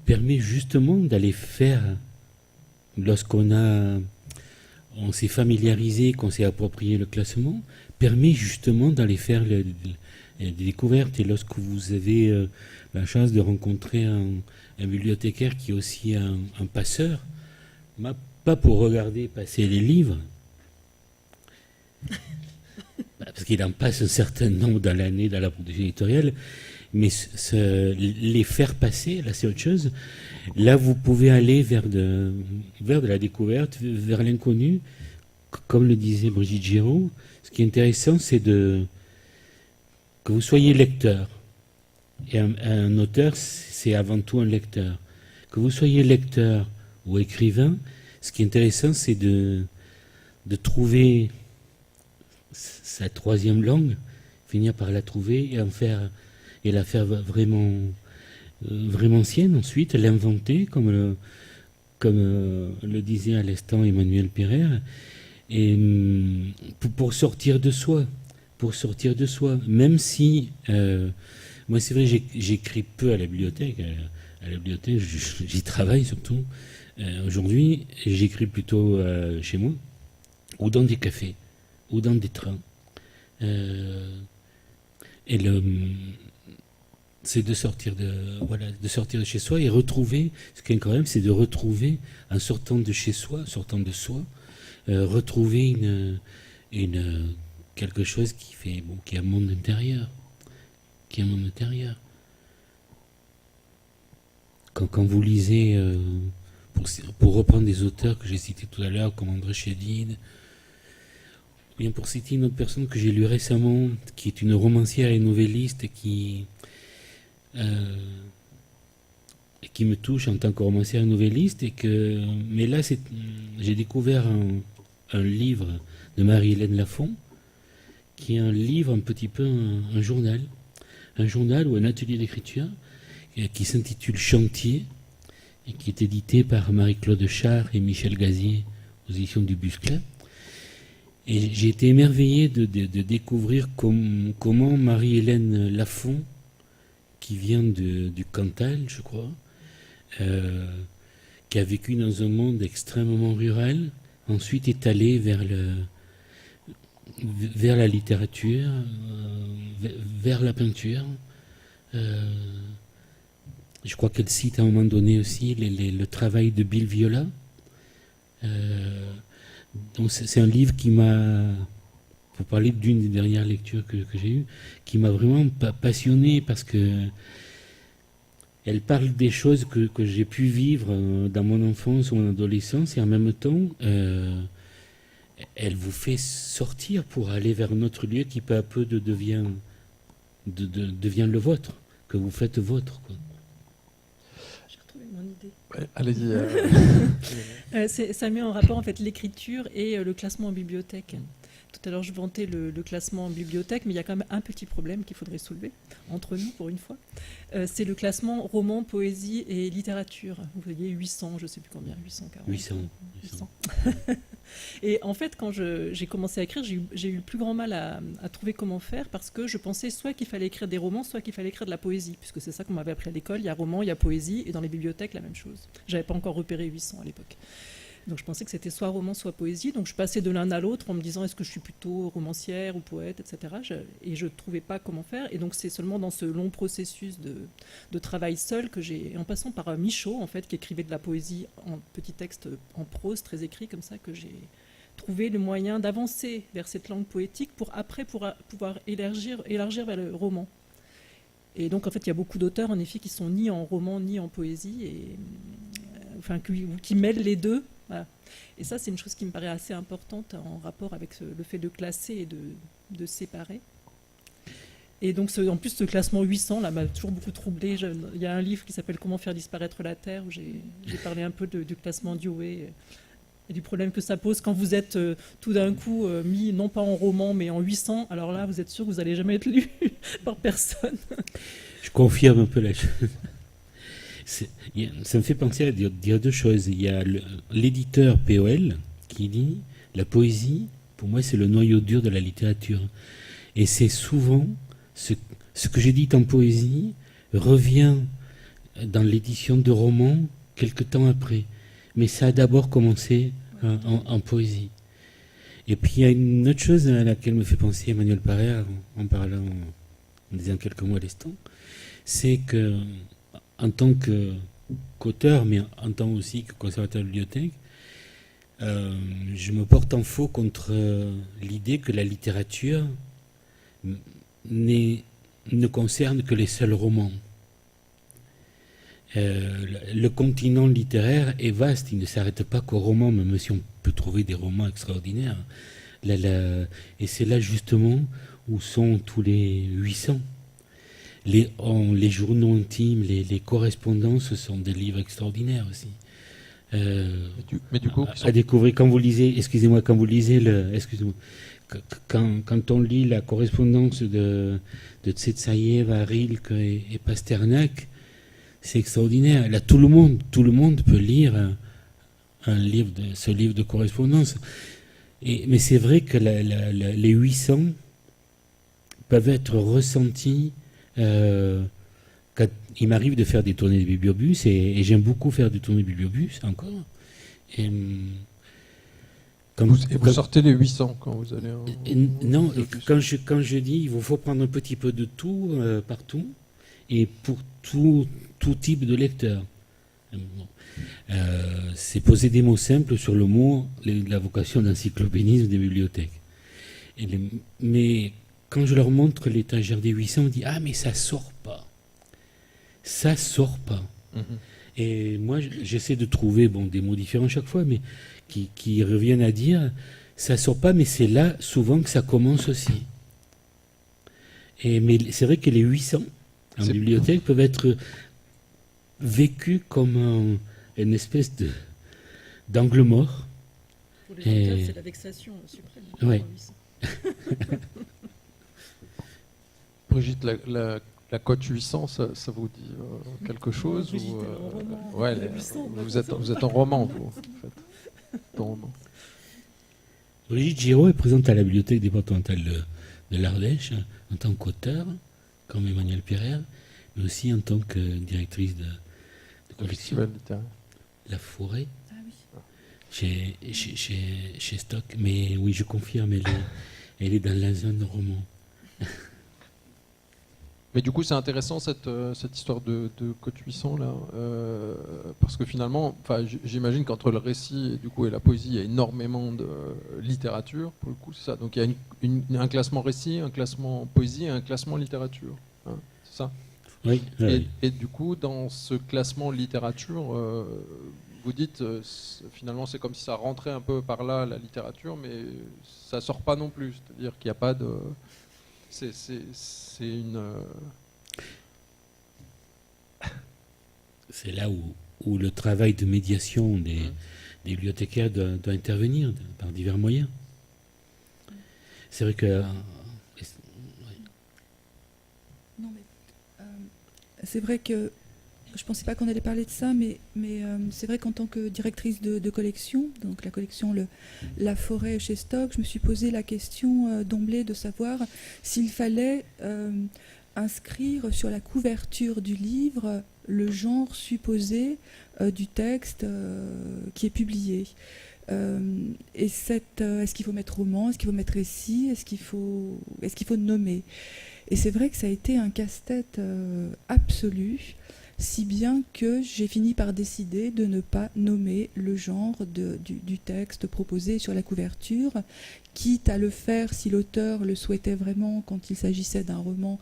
permet justement d'aller faire, lorsqu'on s'est familiarisé, qu'on s'est approprié le classement, permet justement d'aller faire des découvertes. Et lorsque vous avez la chance de rencontrer un bibliothécaire qui est aussi un passeur, pas pour regarder passer les livres, parce qu'il en passe un certain nombre dans l'année dans la production éditoriale, mais les faire passer, là c'est autre chose. Là vous pouvez aller vers de la découverte, vers l'inconnu, comme le disait Brigitte Giraud. Ce qui est intéressant, c'est que vous soyez lecteur. Et un auteur, c'est avant tout un lecteur. Que vous soyez lecteur ou écrivain, ce qui est intéressant, c'est de trouver sa troisième langue, finir par la trouver et la faire vraiment sienne ensuite, l'inventer, comme le disait à l'instant Emmanuel Pereire, et pour sortir de soi, même si moi c'est vrai, j'écris peu à la bibliothèque. À la bibliothèque, j'y travaille surtout. Aujourd'hui, j'écris plutôt chez moi, ou dans des cafés, ou dans des trains. C'est de sortir de chez soi et retrouver, ce qui est quand même, c'est de retrouver, en sortant de chez soi, retrouver quelque chose qui est un monde intérieur. Quand vous lisez, pour reprendre des auteurs que j'ai cités tout à l'heure, comme André Chédid, bien pour citer une autre personne que j'ai lue récemment, qui est une romancière et novelliste qui me touche en tant que romancière et novelliste, mais là j'ai découvert un livre de Marie-Hélène Lafont, qui est un livre un petit peu un journal ou un atelier d'écriture qui s'intitule Chantier et qui est édité par Marie-Claude Char et Michel Gazier aux éditions du Busclat. Et j'ai été émerveillé de découvrir comment Marie-Hélène Lafont, qui vient du Cantal, je crois, qui a vécu dans un monde extrêmement rural, ensuite est allée vers la littérature, vers la peinture. Je crois qu'elle cite à un moment donné aussi le travail de Bill Viola. Donc c'est un livre qui m'a, pour parler d'une des dernières lectures que j'ai eues, qui m'a vraiment passionné, parce que elle parle des choses que j'ai pu vivre dans mon enfance ou mon adolescence, et en même temps elle vous fait sortir pour aller vers un autre lieu qui peu à peu devient le vôtre, que vous faites vôtre, quoi. J'ai retrouvé mon idée. Ouais, allez-y. Ça met en rapport en fait l'écriture et le classement en bibliothèque. Tout à l'heure, je vantais le classement en bibliothèque, mais il y a quand même un petit problème qu'il faudrait soulever, entre nous pour une fois. C'est le classement roman, poésie et littérature. Vous voyez, 800, je ne sais plus combien, 840. 800. Et en fait, quand j'ai commencé à écrire, j'ai eu le plus grand mal à trouver comment faire, parce que je pensais soit qu'il fallait écrire des romans, soit qu'il fallait écrire de la poésie, puisque c'est ça qu'on m'avait appris à l'école. Il y a roman, il y a poésie, et dans les bibliothèques, la même chose. Je n'avais pas encore repéré 800 à l'époque. Donc je pensais que c'était soit roman, soit poésie. Donc je passais de l'un à l'autre en me disant est-ce que je suis plutôt romancière ou poète, etc. Et je ne trouvais pas comment faire. Et donc c'est seulement dans ce long processus de travail seul que en passant par Michaud, en fait, qui écrivait de la poésie en petits textes en prose, très écrits comme ça, que j'ai trouvé le moyen d'avancer vers cette langue poétique pour après pouvoir élargir vers le roman. Et donc en fait il y a beaucoup d'auteurs en effet qui sont ni en roman ni en poésie, qui mêlent les deux. Voilà. Et ça, c'est une chose qui me paraît assez importante en rapport avec le fait de classer et de séparer. Et donc, en plus, ce classement 800 là, m'a toujours beaucoup troublé. Il y a un livre qui s'appelle « Comment faire disparaître la Terre » où j'ai parlé un peu du classement Dewey et du problème que ça pose quand vous êtes tout d'un coup mis, non pas en roman, mais en 800. Alors là, vous êtes sûr que vous n'allez jamais être lu par personne. Je confirme un peu la chose. Ça me fait penser à dire deux choses. Il y a l'éditeur POL qui dit « La poésie, pour moi, c'est le noyau dur de la littérature ». Et c'est souvent ce que j'ai dit en poésie revient dans l'édition de romans quelque temps après. Mais ça a d'abord commencé en poésie. Et puis il y a une autre chose à laquelle me fait penser Emmanuel Paré en parlant, en disant quelques mots à l'instant, c'est que en tant qu'auteur, mais en tant aussi que conservateur de bibliothèque, je me porte en faux contre l'idée que la littérature ne concerne que les seuls romans. Le continent littéraire est vaste, il ne s'arrête pas qu'aux romans, même si on peut trouver des romans extraordinaires. Et c'est là justement où sont tous les 800. Les journaux intimes, les correspondances sont des livres extraordinaires aussi. Mais du coup, à découvrir quand vous lisez, quand on lit la correspondance de Tsetsaïeva, Rilke et Pasternak, c'est extraordinaire. Là, tout le monde peut lire ce livre de correspondance. Mais c'est vrai que les 800 peuvent être ressentis. Quand il m'arrive de faire des tournées de bibliobus, et j'aime beaucoup faire des tournées de bibliobus encore. Et vous sortez les 800 quand vous allez non, quand je dis il faut prendre un petit peu de tout partout, et pour tout type de lecteur. C'est poser des mots simples sur le mot, la vocation d'encyclopédisme des bibliothèques. Mais quand je leur montre l'étagère des 800, on me dit « Ah, mais ça sort pas. Ça sort pas. Et moi, j'essaie de trouver des mots différents chaque fois, mais qui reviennent à dire « Ça sort pas, mais c'est là souvent que ça commence aussi. » Mais c'est vrai que les 800 en bibliothèque peuvent être vécus comme une espèce d'angle mort. Pour les auteurs, c'est la vexation suprême. Oui. Brigitte, la cote 800, ça vous dit quelque chose Brigitte, ou, vous êtes en roman, vous, en fait. Roman. Brigitte Giraud est présente à la bibliothèque départementale de l'Ardèche en tant qu'auteur, comme Emmanuel Pereire, mais aussi en tant que directrice de collection. La Forêt. Ah oui. Chez Stock. Mais oui, je confirme, elle est dans la zone roman. Mais du coup, c'est intéressant cette histoire de Côte 800 là, parce que finalement, j'imagine qu'entre le récit et la poésie, il y a énormément de littérature pour le coup, c'est ça. Donc il y a un classement récit, un classement poésie et un classement littérature, hein, c'est ça. Oui. Et du coup, dans ce classement littérature, vous dites finalement c'est comme si ça rentrait un peu par là la littérature, mais ça sort pas non plus. C'est-à-dire qu'il n'y a pas de c'est une. C'est là où le travail de médiation des bibliothécaires doit intervenir par divers moyens. C'est vrai que. Non, mais c'est vrai que je ne pensais pas qu'on allait parler de ça, mais c'est vrai qu'en tant que directrice de collection, donc la collection La Forêt chez Stock, je me suis posé la question d'emblée de savoir s'il fallait inscrire sur la couverture du livre le genre supposé du texte qui est publié. Est-ce qu'il faut mettre roman, est-ce qu'il faut mettre récit, est-ce qu'il faut nommer? Et c'est vrai que ça a été un casse-tête absolu, si bien que j'ai fini par décider de ne pas nommer le genre du texte proposé sur la couverture, quitte à le faire si l'auteur le souhaitait vraiment quand il s'agissait d'un roman,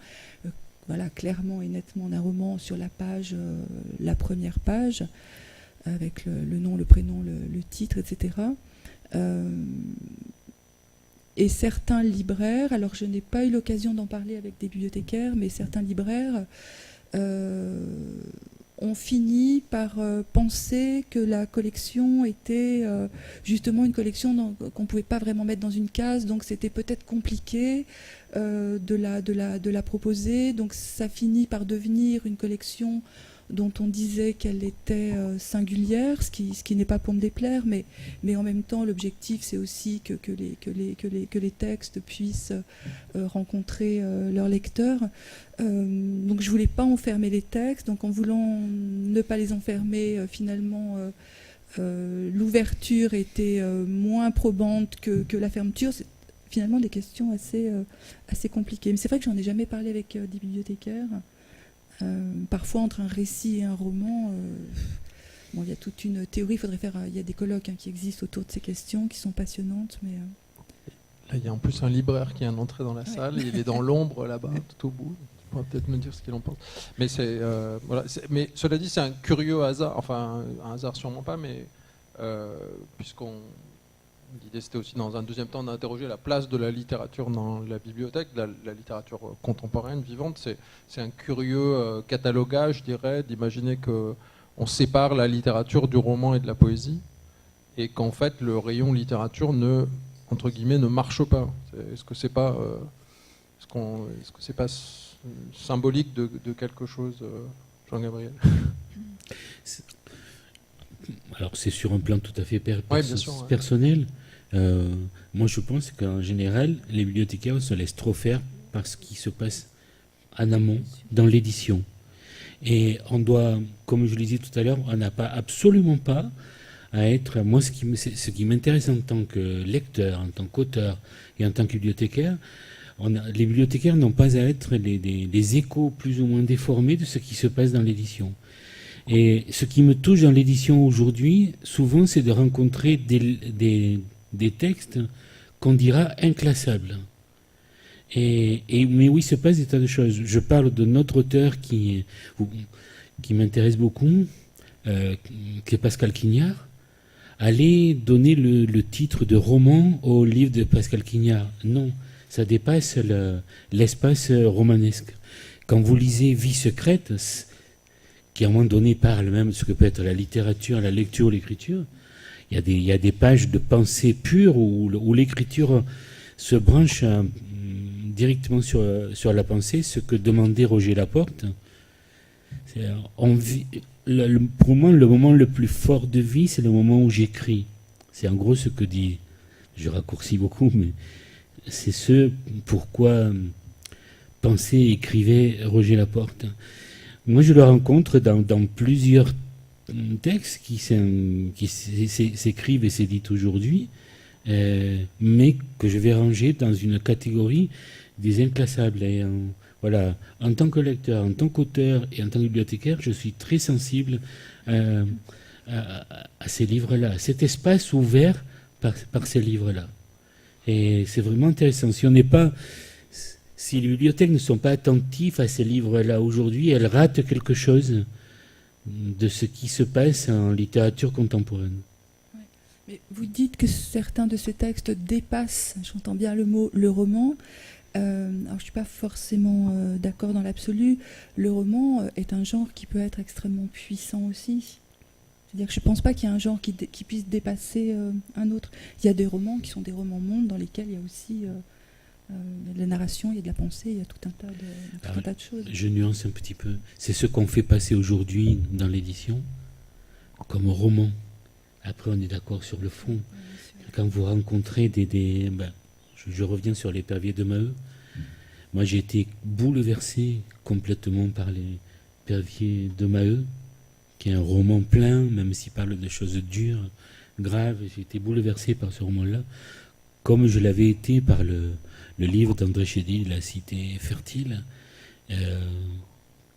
clairement et nettement d'un roman sur la page, la première page, avec le nom, le prénom, le titre, etc. Et certains libraires, alors je n'ai pas eu l'occasion d'en parler avec des bibliothécaires, mais certains libraires ont fini par penser que la collection était justement une collection qu'on ne pouvait pas vraiment mettre dans une case, donc c'était peut-être compliqué de la proposer, donc ça finit par devenir une collection dont on disait qu'elle était singulière, ce qui n'est pas pour me déplaire, mais en même temps l'objectif c'est aussi que les textes puissent rencontrer leurs lecteurs. Donc je voulais pas enfermer les textes, donc en voulant ne pas les enfermer, finalement l'ouverture était moins probante que la fermeture. C'est finalement des questions assez compliquées. Mais c'est vrai que j'en ai jamais parlé avec des bibliothécaires. Parfois, entre un récit et un roman, bon, il y a toute une théorie. Il y a des colloques qui existent autour de ces questions qui sont passionnantes. Mais là, il y a en plus un libraire qui vient d'entrer dans la salle. Il est dans l'ombre là-bas, tout au bout. Il pourra peut-être me dire ce qu'il en pense. Mais voilà. Mais cela dit, c'est un curieux hasard. Enfin, un hasard sûrement pas, mais l'idée c'était aussi dans un deuxième temps d'interroger la place de la littérature dans la bibliothèque, la littérature contemporaine, vivante. C'est un curieux catalogage, je dirais, d'imaginer qu'on sépare la littérature du roman et de la poésie, et qu'en fait le rayon littérature entre guillemets, ne marche pas. Est-ce que c'est pas, symbolique de quelque chose, Jean-Gabriel? Alors c'est sur un plan tout à fait bien sûr, personnel. Moi je pense qu'en général, les bibliothécaires se laissent trop faire par ce qui se passe en amont dans l'édition. Et on doit, comme je le disais tout à l'heure, on n'a absolument pas à être... Moi ce qui m'intéresse en tant que lecteur, en tant qu'auteur et en tant que bibliothécaire, les bibliothécaires n'ont pas à être les échos plus ou moins déformés de ce qui se passe dans l'édition. Et ce qui me touche dans l'édition aujourd'hui, souvent, c'est de rencontrer des textes qu'on dira inclassables. Mais oui, il se passe des tas de choses. Je parle de notre auteur qui m'intéresse beaucoup, qui est Pascal Quignard. Allez donner le titre de roman au livre de Pascal Quignard. Non, ça dépasse l'espace romanesque. Quand vous lisez Vie secrète, qui à un moment donné parle même de ce que peut être la littérature, la lecture, l'écriture, il y a des pages de pensée pure où l'écriture se branche directement sur la pensée, ce que demandait Roger Laporte. Pour moi, le moment le plus fort de vie, c'est le moment où j'écris. C'est en gros ce que dit, je raccourcis beaucoup, mais c'est ce pourquoi pensait et écrivait Roger Laporte. Moi, je le rencontre dans plusieurs textes qui s'écrivent et s'éditent aujourd'hui, mais que je vais ranger dans une catégorie des inclassables. Et voilà, en tant que lecteur, en tant qu'auteur et en tant que bibliothécaire, je suis très sensible à ces livres-là, à cet espace ouvert par ces livres-là. Et c'est vraiment intéressant. Si les bibliothèques ne sont pas attentives à ces livres-là aujourd'hui, elles ratent quelque chose de ce qui se passe en littérature contemporaine. Ouais. Mais vous dites que certains de ces textes dépassent, j'entends bien le mot, le roman. Alors je ne suis pas forcément d'accord dans l'absolu. Le roman est un genre qui peut être extrêmement puissant aussi. C'est-à-dire que je ne pense pas qu'il y ait un genre qui puisse dépasser un autre. Il y a des romans qui sont des romans-mondes dans lesquels il y a aussi... de la narration, il y a de la pensée, il y a tout un tas de choses. Je nuance un petit peu. C'est ce qu'on fait passer aujourd'hui dans l'édition comme roman. Après, on est d'accord sur le fond. Quand vous rencontrez je reviens sur l'épervier de Maheu. Moi, j'ai été bouleversé complètement par l'épervier de Maheu, qui est un roman plein, même s'il parle de choses dures, graves. J'ai été bouleversé par ce roman-là, comme je l'avais été par le livre d'André Chédid, La Cité fertile,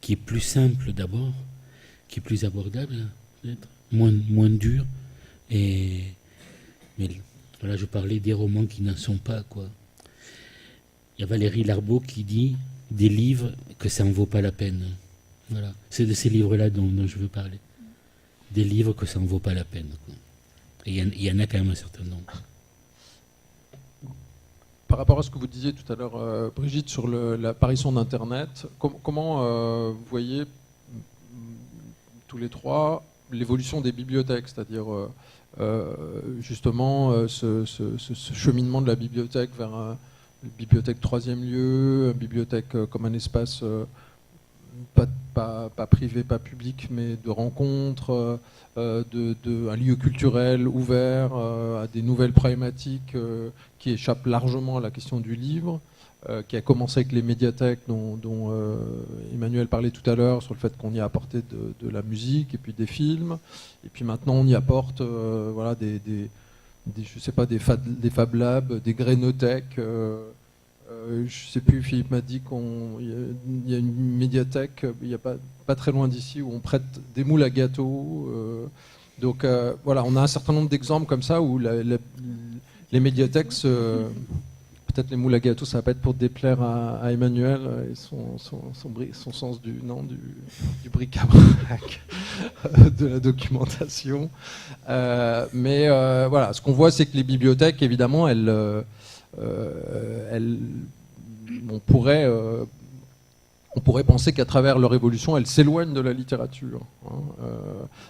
qui est plus simple d'abord, qui est plus abordable, peut-être, moins dur. Mais voilà, je parlais des romans qui n'en sont pas, quoi. Il y a Valérie Larbaud qui dit des livres que ça en vaut pas la peine. Voilà, c'est de ces livres-là dont je veux parler. Des livres que ça en vaut pas la peine, quoi. Et il y en a quand même un certain nombre. Par rapport à ce que vous disiez tout à l'heure, Brigitte, sur l'apparition d'Internet, comment vous voyez tous les trois l'évolution des bibliothèques, c'est-à-dire justement ce cheminement de la bibliothèque vers une bibliothèque troisième lieu, une bibliothèque comme un espace pas privé, pas public, mais de rencontres, un lieu culturel ouvert à des nouvelles problématiques qui échappent largement à la question du livre, qui a commencé avec les médiathèques dont Emmanuel parlait tout à l'heure, sur le fait qu'on y a apporté de la musique et puis des films, et puis maintenant on y apporte voilà, je sais pas, des Fab Labs, des Grénothèques. Je ne sais plus, Philippe m'a dit qu'il y a une médiathèque, il n'y a pas très loin d'ici, où on prête des moules à gâteaux. Donc voilà, on a un certain nombre d'exemples comme ça où les médiathèques, peut-être les moules à gâteaux, ça va pas être pour déplaire à Emmanuel et son sens du bric-à-brac, de la documentation. Mais voilà, ce qu'on voit, c'est que les bibliothèques, évidemment, on pourrait penser qu'à travers leur évolution, elles s'éloignent de la littérature.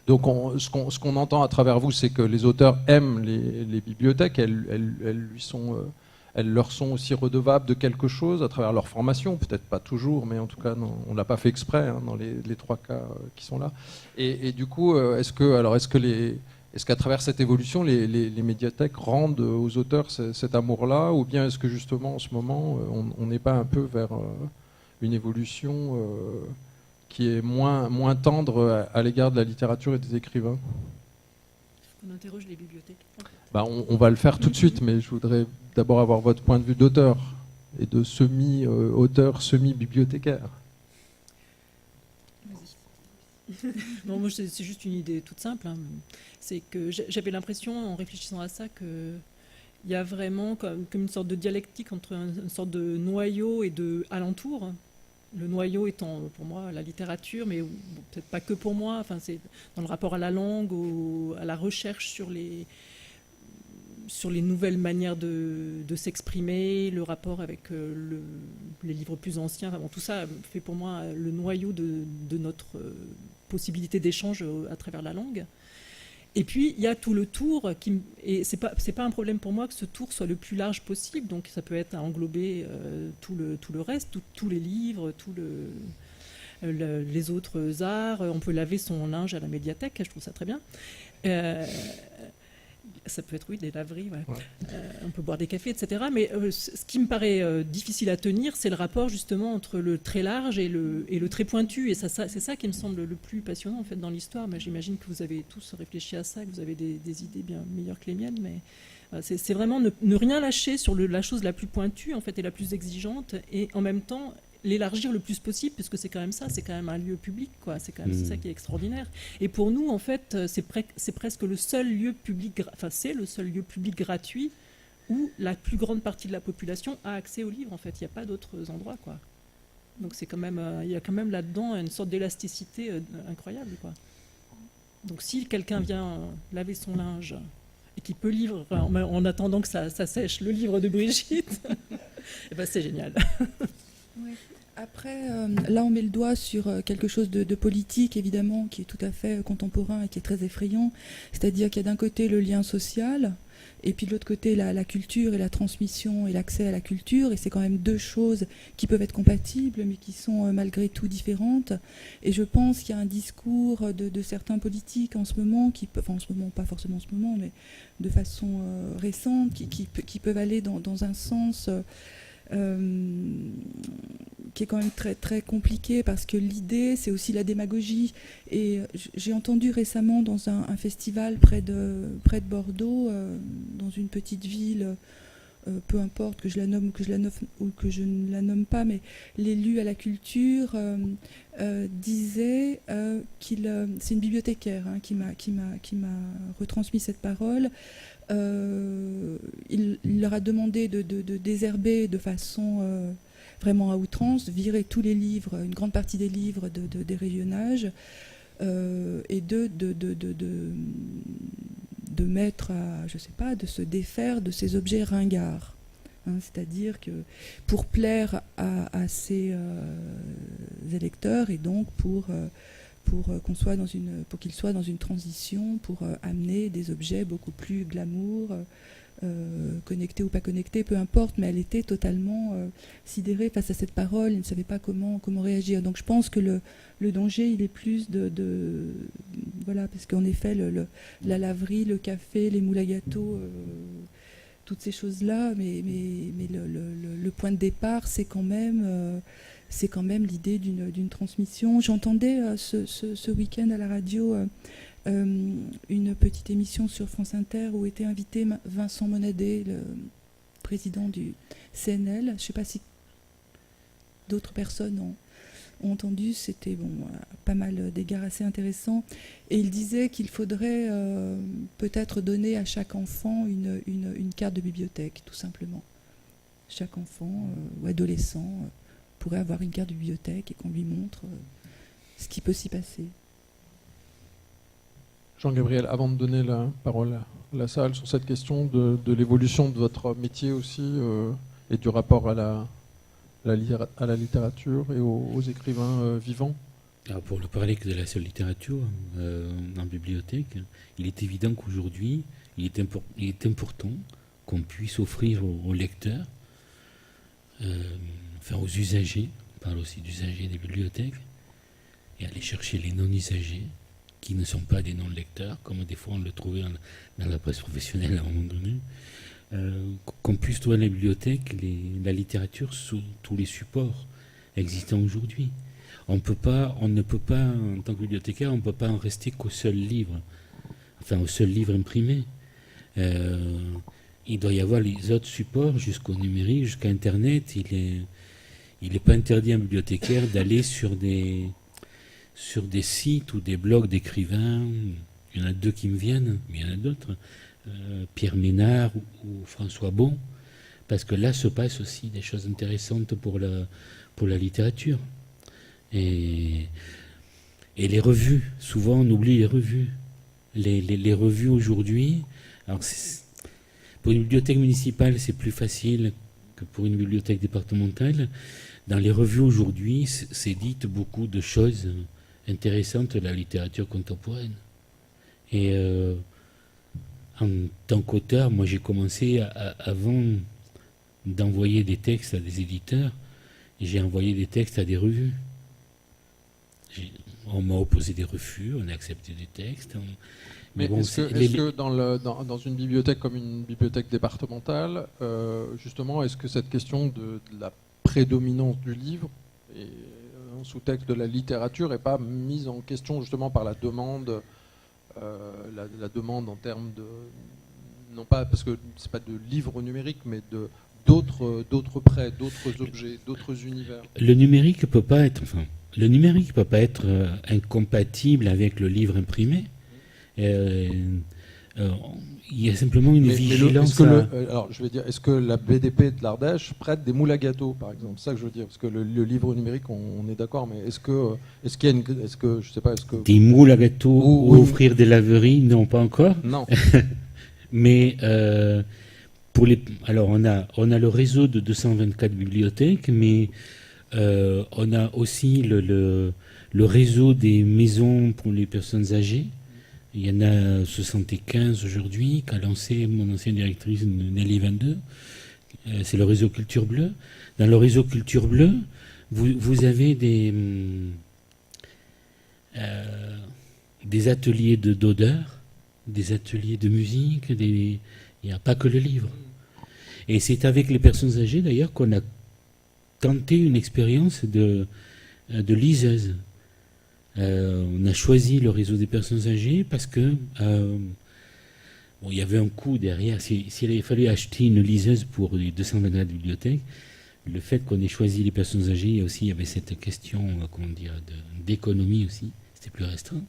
Donc ce qu'on entend à travers vous, c'est que les auteurs aiment les bibliothèques, elles leur sont aussi redevables de quelque chose à travers leur formation, peut-être pas toujours, mais en tout cas, non, on ne l'a pas fait exprès dans les 3 cas qui sont là. Et du coup, est-ce qu'à travers cette évolution, les médiathèques rendent aux auteurs cet amour-là, ou bien est-ce que justement en ce moment, on n'est pas un peu vers une évolution qui est moins tendre à l'égard de la littérature et des écrivains? On interroge les bibliothèques. On va le faire tout de suite, mais je voudrais d'abord avoir votre point de vue d'auteur et de semi-auteur, semi-bibliothécaire. Non, moi c'est juste une idée toute simple. C'est que j'avais l'impression, en réfléchissant à ça, qu'il y a vraiment comme une sorte de dialectique entre une sorte de noyau et de alentour. Le noyau étant pour moi la littérature, mais peut-être pas que pour moi. Enfin, c'est dans le rapport à la langue, à la recherche sur les nouvelles manières de s'exprimer, le rapport avec les livres plus anciens. Enfin, tout ça fait pour moi le noyau de notre possibilité d'échange à travers la langue. Et puis il y a tout le tour et c'est pas un problème pour moi que ce tour soit le plus large possible. Donc ça peut être à englober tout le reste, tous les livres, les autres arts. On peut laver son linge à la médiathèque, je trouve ça très bien. Ça peut être, oui, des laveries, ouais. On peut boire des cafés, etc. Mais ce qui me paraît difficile à tenir, c'est le rapport justement entre le très large et le très pointu. Et c'est ça qui me semble le plus passionnant en fait dans l'histoire. Mais j'imagine que vous avez tous réfléchi à ça, que vous avez des idées bien meilleures que les miennes. Mais c'est vraiment ne rien lâcher sur la chose la plus pointue en fait et la plus exigeante, et en même temps l'élargir le plus possible, puisque c'est quand même ça, c'est quand même un lieu public, quoi. C'est quand même c'est ça qui est extraordinaire. Et pour nous, en fait, c'est presque le seul lieu public, c'est le seul lieu public gratuit où la plus grande partie de la population a accès aux livres. En fait, il n'y a pas d'autres endroits, quoi. Donc c'est quand même, il y a quand même là-dedans une sorte d'élasticité incroyable, quoi. Donc si quelqu'un vient laver son linge et qui peut lire, en attendant que ça sèche, le livre de Brigitte, et ben c'est génial. Ouais. Après, là, on met le doigt sur quelque chose de politique, évidemment, qui est tout à fait contemporain et qui est très effrayant. C'est-à-dire qu'il y a d'un côté le lien social, et puis de l'autre côté la culture et la transmission et l'accès à la culture. Et c'est quand même 2 choses qui peuvent être compatibles, mais qui sont malgré tout différentes. Et je pense qu'il y a un discours de certains politiques en ce moment, en ce moment, pas forcément en ce moment, mais de façon récente, qui peuvent aller dans un sens... qui est quand même très, très compliqué, parce que l'idée, c'est aussi la démagogie. Et j'ai entendu récemment dans un festival près de Bordeaux, dans une petite ville, peu importe que je la nomme ou que je ne la nomme pas, mais l'élu à la culture disait c'est une bibliothécaire qui m'a retransmis cette parole. Il leur a demandé de désherber de façon vraiment à outrance, virer tous les livres, une grande partie des livres des rayonnages, et de mettre à, je sais pas, de se défaire de ces objets ringards. C'est-à-dire que pour plaire à ces électeurs, et donc pour qu'ils soient dans une transition, pour amener des objets beaucoup plus glamour, connectée ou pas connectée, peu importe, mais elle était totalement sidérée face à cette parole, elle ne savait pas comment réagir. Donc je pense que le danger, il est plus voilà, parce qu'en effet, la laverie, le café, les moules à gâteaux, toutes ces choses-là, mais le point de départ, c'est quand même l'idée d'une transmission. J'entendais ce week-end à la radio une petite émission sur France Inter où était invité Vincent Monadé, le président du CNL. Je ne sais pas si d'autres personnes ont entendu, c'était pas mal d'égards assez intéressants. Et il disait qu'il faudrait peut-être donner à chaque enfant une carte de bibliothèque, tout simplement. Chaque enfant ou adolescent pourrait avoir une carte de bibliothèque et qu'on lui montre ce qui peut s'y passer. Jean-Gabriel, avant de donner la parole à la salle sur cette question de l'évolution de votre métier aussi et du rapport à la littérature et aux écrivains vivants. Alors pour ne parler que de la seule littérature en bibliothèque, il est évident qu'aujourd'hui, il est important qu'on puisse offrir aux lecteurs, aux usagers, on parle aussi d'usagers des bibliothèques, et aller chercher les non-usagers, qui ne sont pas des non-lecteurs, comme des fois on le trouvait dans la presse professionnelle à un moment donné, qu'on puisse trouver dans la bibliothèque la littérature sous tous les supports existants aujourd'hui. On ne peut pas, en tant que bibliothécaire, on ne peut pas en rester qu'au seul livre, au seul livre imprimé. Il doit y avoir les autres supports jusqu'au numérique, jusqu'à Internet. Il n'est pas interdit à un bibliothécaire d'aller sur des sites ou des blogs d'écrivains. Il y en a 2 qui me viennent, mais il y en a d'autres. Pierre Ménard ou François Bon, parce que là se passent aussi des choses intéressantes pour la littérature. Et les revues, souvent on oublie les revues. Les revues aujourd'hui, alors pour une bibliothèque municipale c'est plus facile que pour une bibliothèque départementale. Dans les revues aujourd'hui, c'est dit beaucoup de choses intéressantes de la littérature contemporaine. Et en tant qu'auteur, moi j'ai commencé avant d'envoyer des textes à des éditeurs, j'ai envoyé des textes à des revues. On m'a opposé des refus, on a accepté des textes. Mais bon, est-ce que dans une bibliothèque comme une bibliothèque départementale, justement, est-ce que cette question de la prédominance du livre et en sous-texte de la littérature n'est pas mise en question justement par la demande, la demande en termes de, non pas parce que c'est pas de livres numériques, mais d'autres prêts, d'autres objets, d'autres univers. Le numérique peut pas être, incompatible avec le livre imprimé. Il y a simplement une vigilance. Alors, je vais dire, est-ce que la BDP de l'Ardèche prête des moules à gâteaux, par exemple? C'est ça que je veux dire, parce que le livre numérique, on est d'accord, mais est-ce qu'il y a je sais pas, est-ce que des moules à gâteaux ou offrir des laveries? Non, pas encore. Non. Mais alors on a le réseau de 224 bibliothèques, mais on a aussi le réseau des maisons pour les personnes âgées. Il y en a 75 aujourd'hui, qu'a lancé mon ancienne directrice Nelly 22. C'est le réseau Culture Bleue. Dans le réseau Culture Bleue, vous avez des ateliers d'odeur, des ateliers de musique, il n'y a pas que le livre. Et c'est avec les personnes âgées d'ailleurs qu'on a tenté une expérience de liseuse. On a choisi le réseau des personnes âgées parce que il y avait un coût derrière. S'il avait fallu acheter une liseuse pour les 224 bibliothèques, le fait qu'on ait choisi les personnes âgées, il y avait cette question d'économie aussi, c'était plus restreint.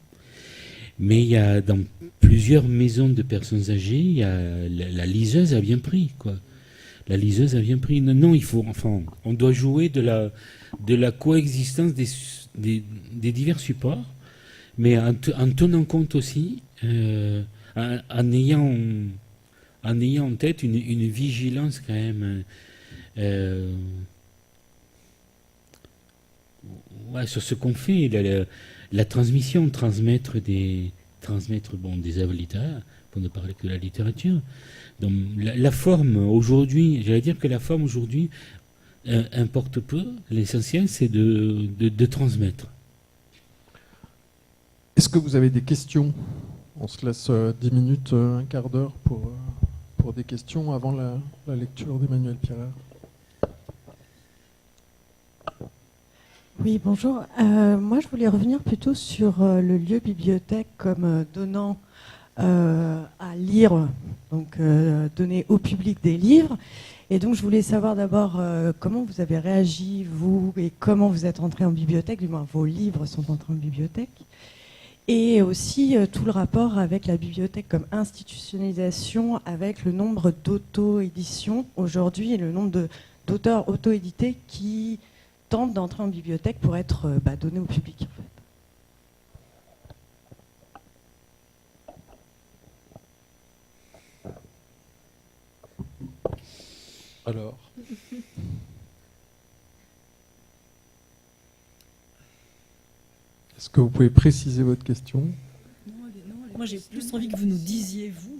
Mais il y a dans plusieurs maisons de personnes âgées, la liseuse a bien pris, quoi. La liseuse a bien pris. Non, on doit jouer de la coexistence des divers supports, mais en tenant compte aussi, en ayant en tête une vigilance quand même sur ce qu'on fait, la transmission, transmettre des œuvres littéraires, pour ne parler que de la littérature. Donc la forme aujourd'hui, j'allais dire que la forme aujourd'hui importe peu. L'essentiel, c'est de transmettre. Est-ce que vous avez des questions? On se laisse 10 minutes, un quart d'heure pour des questions avant la lecture d'Emmanuel Pierrer. Oui, bonjour. Moi, je voulais revenir plutôt sur le lieu bibliothèque comme donnant à lire, donc donner au public des livres. Et donc, je voulais savoir d'abord comment vous avez réagi, vous, et comment vous êtes entré en bibliothèque, du moins vos livres sont entrés en bibliothèque. Et aussi tout le rapport avec la bibliothèque comme institutionnalisation, avec le nombre d'auto-éditions aujourd'hui et le nombre d'auteurs auto-édités qui tentent d'entrer en bibliothèque pour être donnés au public, en fait. Alors, est-ce que vous pouvez préciser votre question? Moi, j'ai plus envie que vous nous disiez, vous,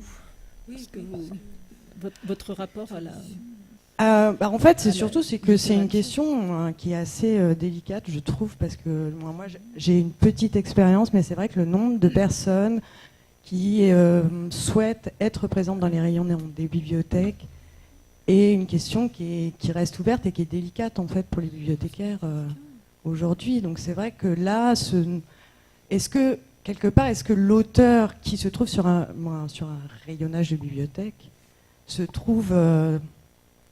votre rapport à la... En fait, c'est surtout que c'est une question qui est assez délicate, je trouve, parce que moi j'ai une petite expérience, mais c'est vrai que le nombre de personnes qui souhaitent être présentes dans les rayons des bibliothèques est une question qui reste ouverte et qui est délicate en fait pour les bibliothécaires aujourd'hui. Donc c'est vrai que là, est-ce que l'auteur qui se trouve sur un rayonnage de bibliothèque se trouve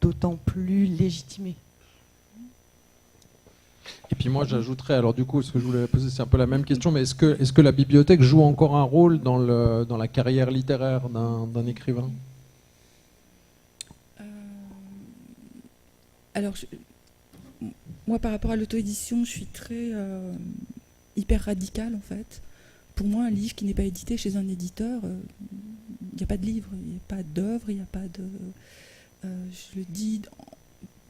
d'autant plus légitimé? Et puis moi j'ajouterais, alors du coup ce que je voulais poser c'est un peu la même question, mais est-ce que la bibliothèque joue encore un rôle dans la carrière littéraire d'un écrivain? Alors, moi par rapport à l'auto-édition, je suis très hyper radicale en fait. Pour moi, un livre qui n'est pas édité chez un éditeur, il n'y a pas de livre, il n'y a pas d'œuvre, il n'y a pas de... je le dis,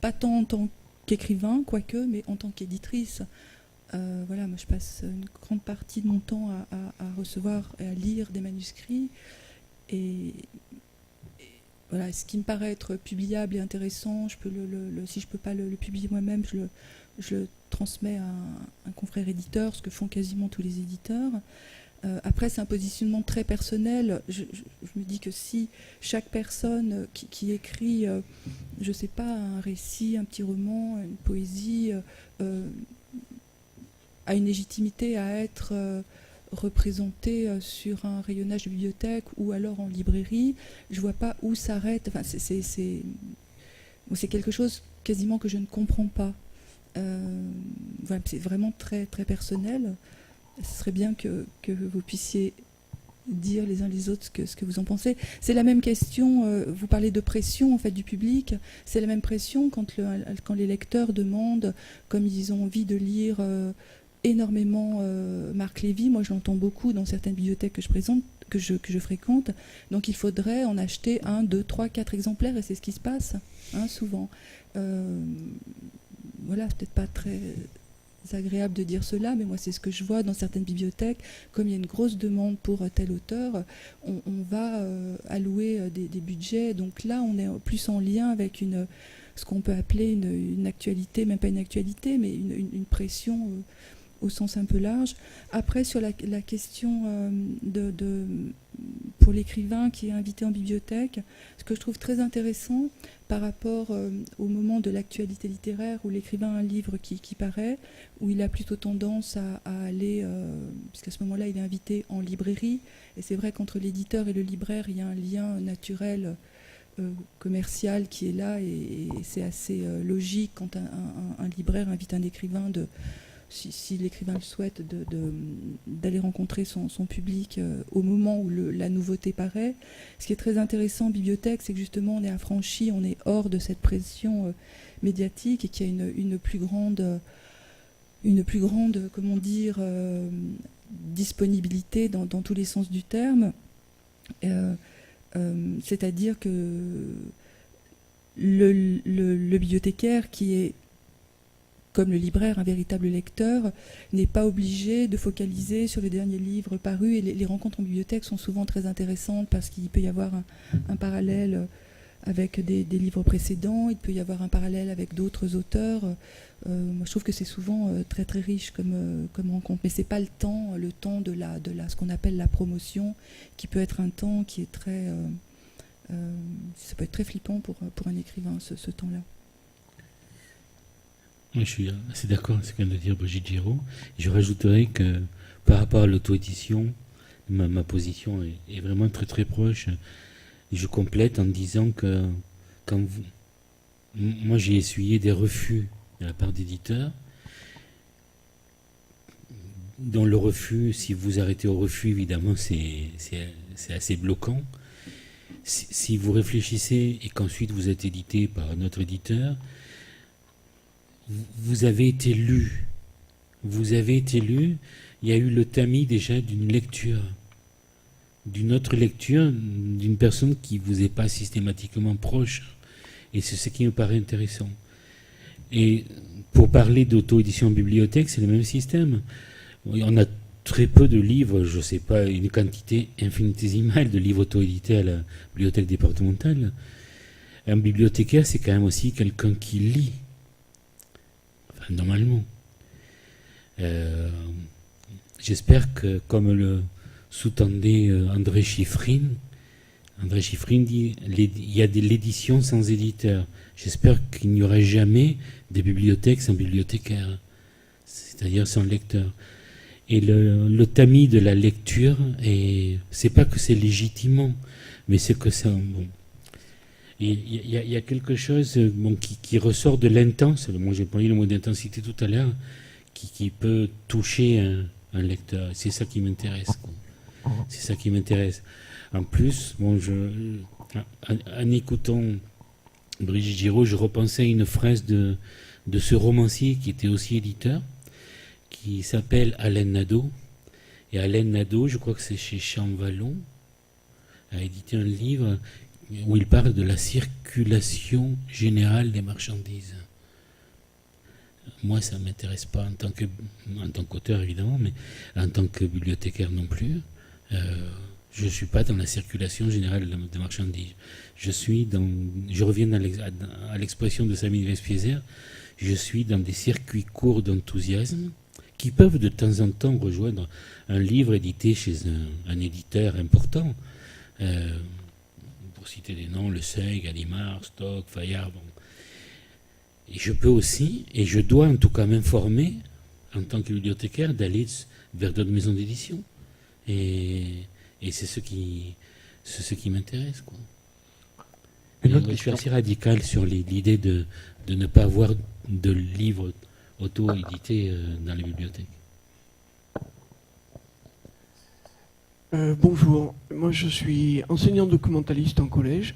pas tant en tant qu'écrivain, quoique, mais en tant qu'éditrice. Voilà, moi je passe une grande partie de mon temps à recevoir et à lire des manuscrits. Et voilà, ce qui me paraît être publiable et intéressant, si je ne peux pas le publier moi-même, je le transmets à un confrère éditeur, ce que font quasiment tous les éditeurs. Après, c'est un positionnement très personnel. Je me dis que si chaque personne qui écrit, je ne sais pas, un récit, un petit roman, une poésie, a une légitimité à être représentée sur un rayonnage de bibliothèque ou alors en librairie, je ne vois pas où s'arrête. Enfin, c'est quelque chose quasiment que je ne comprends pas. Voilà, c'est vraiment très, très personnel. Ce serait bien que vous puissiez dire les uns les autres ce que vous en pensez. C'est la même question, vous parlez de pression en fait, du public, c'est la même pression quand les lecteurs demandent, comme ils ont envie de lire énormément Marc Lévy, moi je l'entends beaucoup dans certaines bibliothèques que je fréquente, donc il faudrait en acheter 1, 2, 3, 4 exemplaires et c'est ce qui se passe souvent. Voilà, c'est peut-être pas très agréable de dire cela, mais moi c'est ce que je vois dans certaines bibliothèques. Comme il y a une grosse demande pour tel auteur, on va allouer des budgets. Donc là, on est plus en lien avec ce qu'on peut appeler une actualité, même pas une actualité, mais une pression au sens un peu large. Après, sur la question pour l'écrivain qui est invité en bibliothèque, ce que je trouve très intéressant par rapport au moment de l'actualité littéraire où l'écrivain a un livre qui paraît, où il a plutôt tendance à aller, puisqu'à ce moment-là il est invité en librairie, et c'est vrai qu'entre l'éditeur et le libraire il y a un lien naturel commercial qui est là, et c'est assez logique quand un libraire invite un écrivain si l'écrivain le souhaite, d'aller rencontrer son public au moment où la nouveauté paraît. Ce qui est très intéressant en bibliothèque, c'est que justement on est affranchi, on est hors de cette pression médiatique et qu'il y a une plus grande, comment dire, disponibilité dans tous les sens du terme. C'est-à-dire que le bibliothécaire qui est comme le libraire, un véritable lecteur, n'est pas obligé de focaliser sur le dernier livre paru. Et les rencontres en bibliothèque sont souvent très intéressantes parce qu'il peut y avoir un parallèle avec des livres précédents, il peut y avoir un parallèle avec d'autres auteurs. Moi, je trouve que c'est souvent très très riche comme rencontre. Mais c'est pas le temps de ce qu'on appelle la promotion, qui peut être un temps qui est très... ça peut être très flippant pour un écrivain, ce temps-là. Moi, je suis assez d'accord avec ce que vient de dire Brigitte Giraud. Je rajouterais que par rapport à l'auto-édition, ma position est vraiment très très proche. Je complète en disant que moi j'ai essuyé des refus de la part d'éditeurs, dont le refus, si vous arrêtez au refus, évidemment, c'est assez bloquant. Si vous réfléchissez et qu'ensuite vous êtes édité par un autre éditeur, vous avez été lu. Vous avez été lu. Il y a eu le tamis déjà d'une lecture, d'une autre lecture, d'une personne qui vous est pas systématiquement proche. Et c'est ce qui me paraît intéressant. Et pour parler d'auto-édition en bibliothèque, c'est le même système. On a très peu de livres, je ne sais pas, une quantité infinitésimale de livres auto-édités à la bibliothèque départementale. Un bibliothécaire, c'est quand même aussi quelqu'un qui lit. Enfin, normalement. J'espère que, comme le sous-tendait André Chiffrine dit il y a de l'édition sans éditeur. J'espère qu'il n'y aura jamais des bibliothèques sans bibliothécaire, c'est-à-dire sans lecteur. Et le tamis de la lecture, c'est pas que c'est légitimement, mais c'est que ça. Bon, il y a quelque chose qui ressort de l'intense. Moi, j'ai employé le mot d'intensité tout à l'heure, qui peut toucher un lecteur. C'est ça qui m'intéresse. C'est ça qui m'intéresse. En plus, en écoutant Brigitte Giraud, je repensais à une phrase de ce romancier qui était aussi éditeur, qui s'appelle Alain Nadeau. Et Alain Nadeau, je crois que c'est chez Champvallon, a édité un livre où il parle de la circulation générale des marchandises. Moi, ça ne m'intéresse pas en tant qu'auteur, évidemment, mais en tant que bibliothécaire non plus. Je ne suis pas dans la circulation générale des marchandises. Je reviens à l'expression de Sabine Vespiezer, je suis dans des circuits courts d'enthousiasme qui peuvent de temps en temps rejoindre un livre édité chez un éditeur important. Pour citer des noms, Le Seuil, Gallimard, Stock, Fayard. Bon. Et je peux aussi, et je dois en tout cas m'informer, en tant que bibliothécaire, d'aller vers d'autres maisons d'édition. Et c'est ce qui m'intéresse, quoi. Je suis assez radical sur l'idée de ne pas avoir de livres auto-édités dans les bibliothèques. Bonjour, moi je suis enseignant documentaliste en collège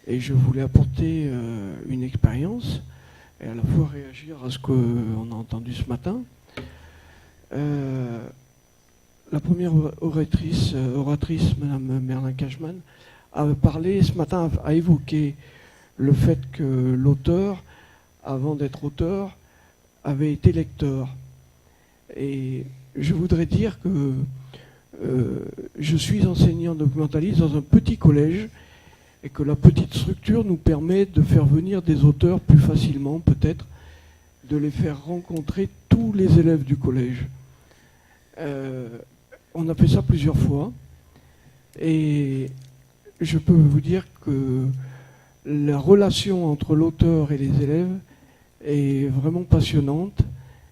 et je voulais apporter une expérience et à la fois réagir à ce qu'on a entendu ce matin. La première oratrice, Madame Merlin-Cashman, a parlé ce matin, a évoqué le fait que l'auteur, avant d'être auteur, avait été lecteur. Et je voudrais dire que je suis enseignant documentaliste dans un petit collège et que la petite structure nous permet de faire venir des auteurs plus facilement, peut-être, de les faire rencontrer tous les élèves du collège. On a fait ça plusieurs fois et je peux vous dire que la relation entre l'auteur et les élèves est vraiment passionnante,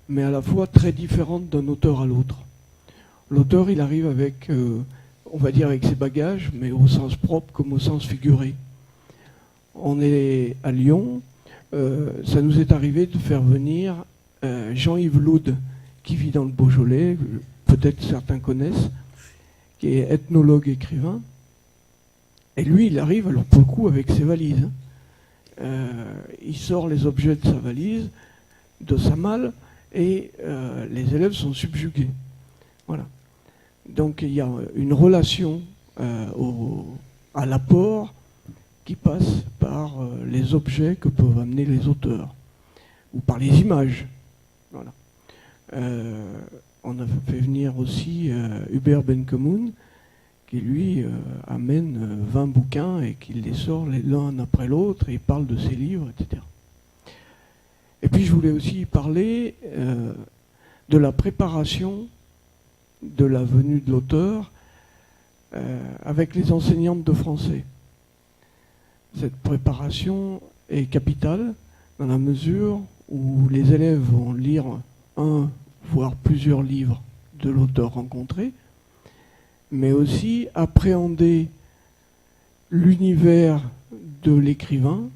mais à la fois très différente d'un auteur à l'autre. L'auteur, il arrive avec, on va dire avec ses bagages, mais au sens propre comme au sens figuré. On est à Lyon, ça nous est arrivé de faire venir Jean-Yves Loud, qui vit dans le Beaujolais, peut-être certains connaissent, qui est ethnologue écrivain. Et lui, il arrive, alors pour le coup, avec ses valises. Il sort les objets de sa valise, de sa malle, et les élèves sont subjugués. Voilà. Donc il y a une relation à l'apport qui passe par les objets que peuvent amener les auteurs, ou par les images. on a fait venir aussi Hubert Benkemoun, qui lui amène 20 bouquins et qui les sort l'un après l'autre et il parle de ses livres, etc. Et puis je voulais aussi parler de la préparation de la venue de l'auteur avec les enseignantes de français. Cette préparation est capitale dans la mesure où les élèves vont lire un, voire plusieurs livres de l'auteur rencontré, mais aussi appréhender l'univers de l'écrivain,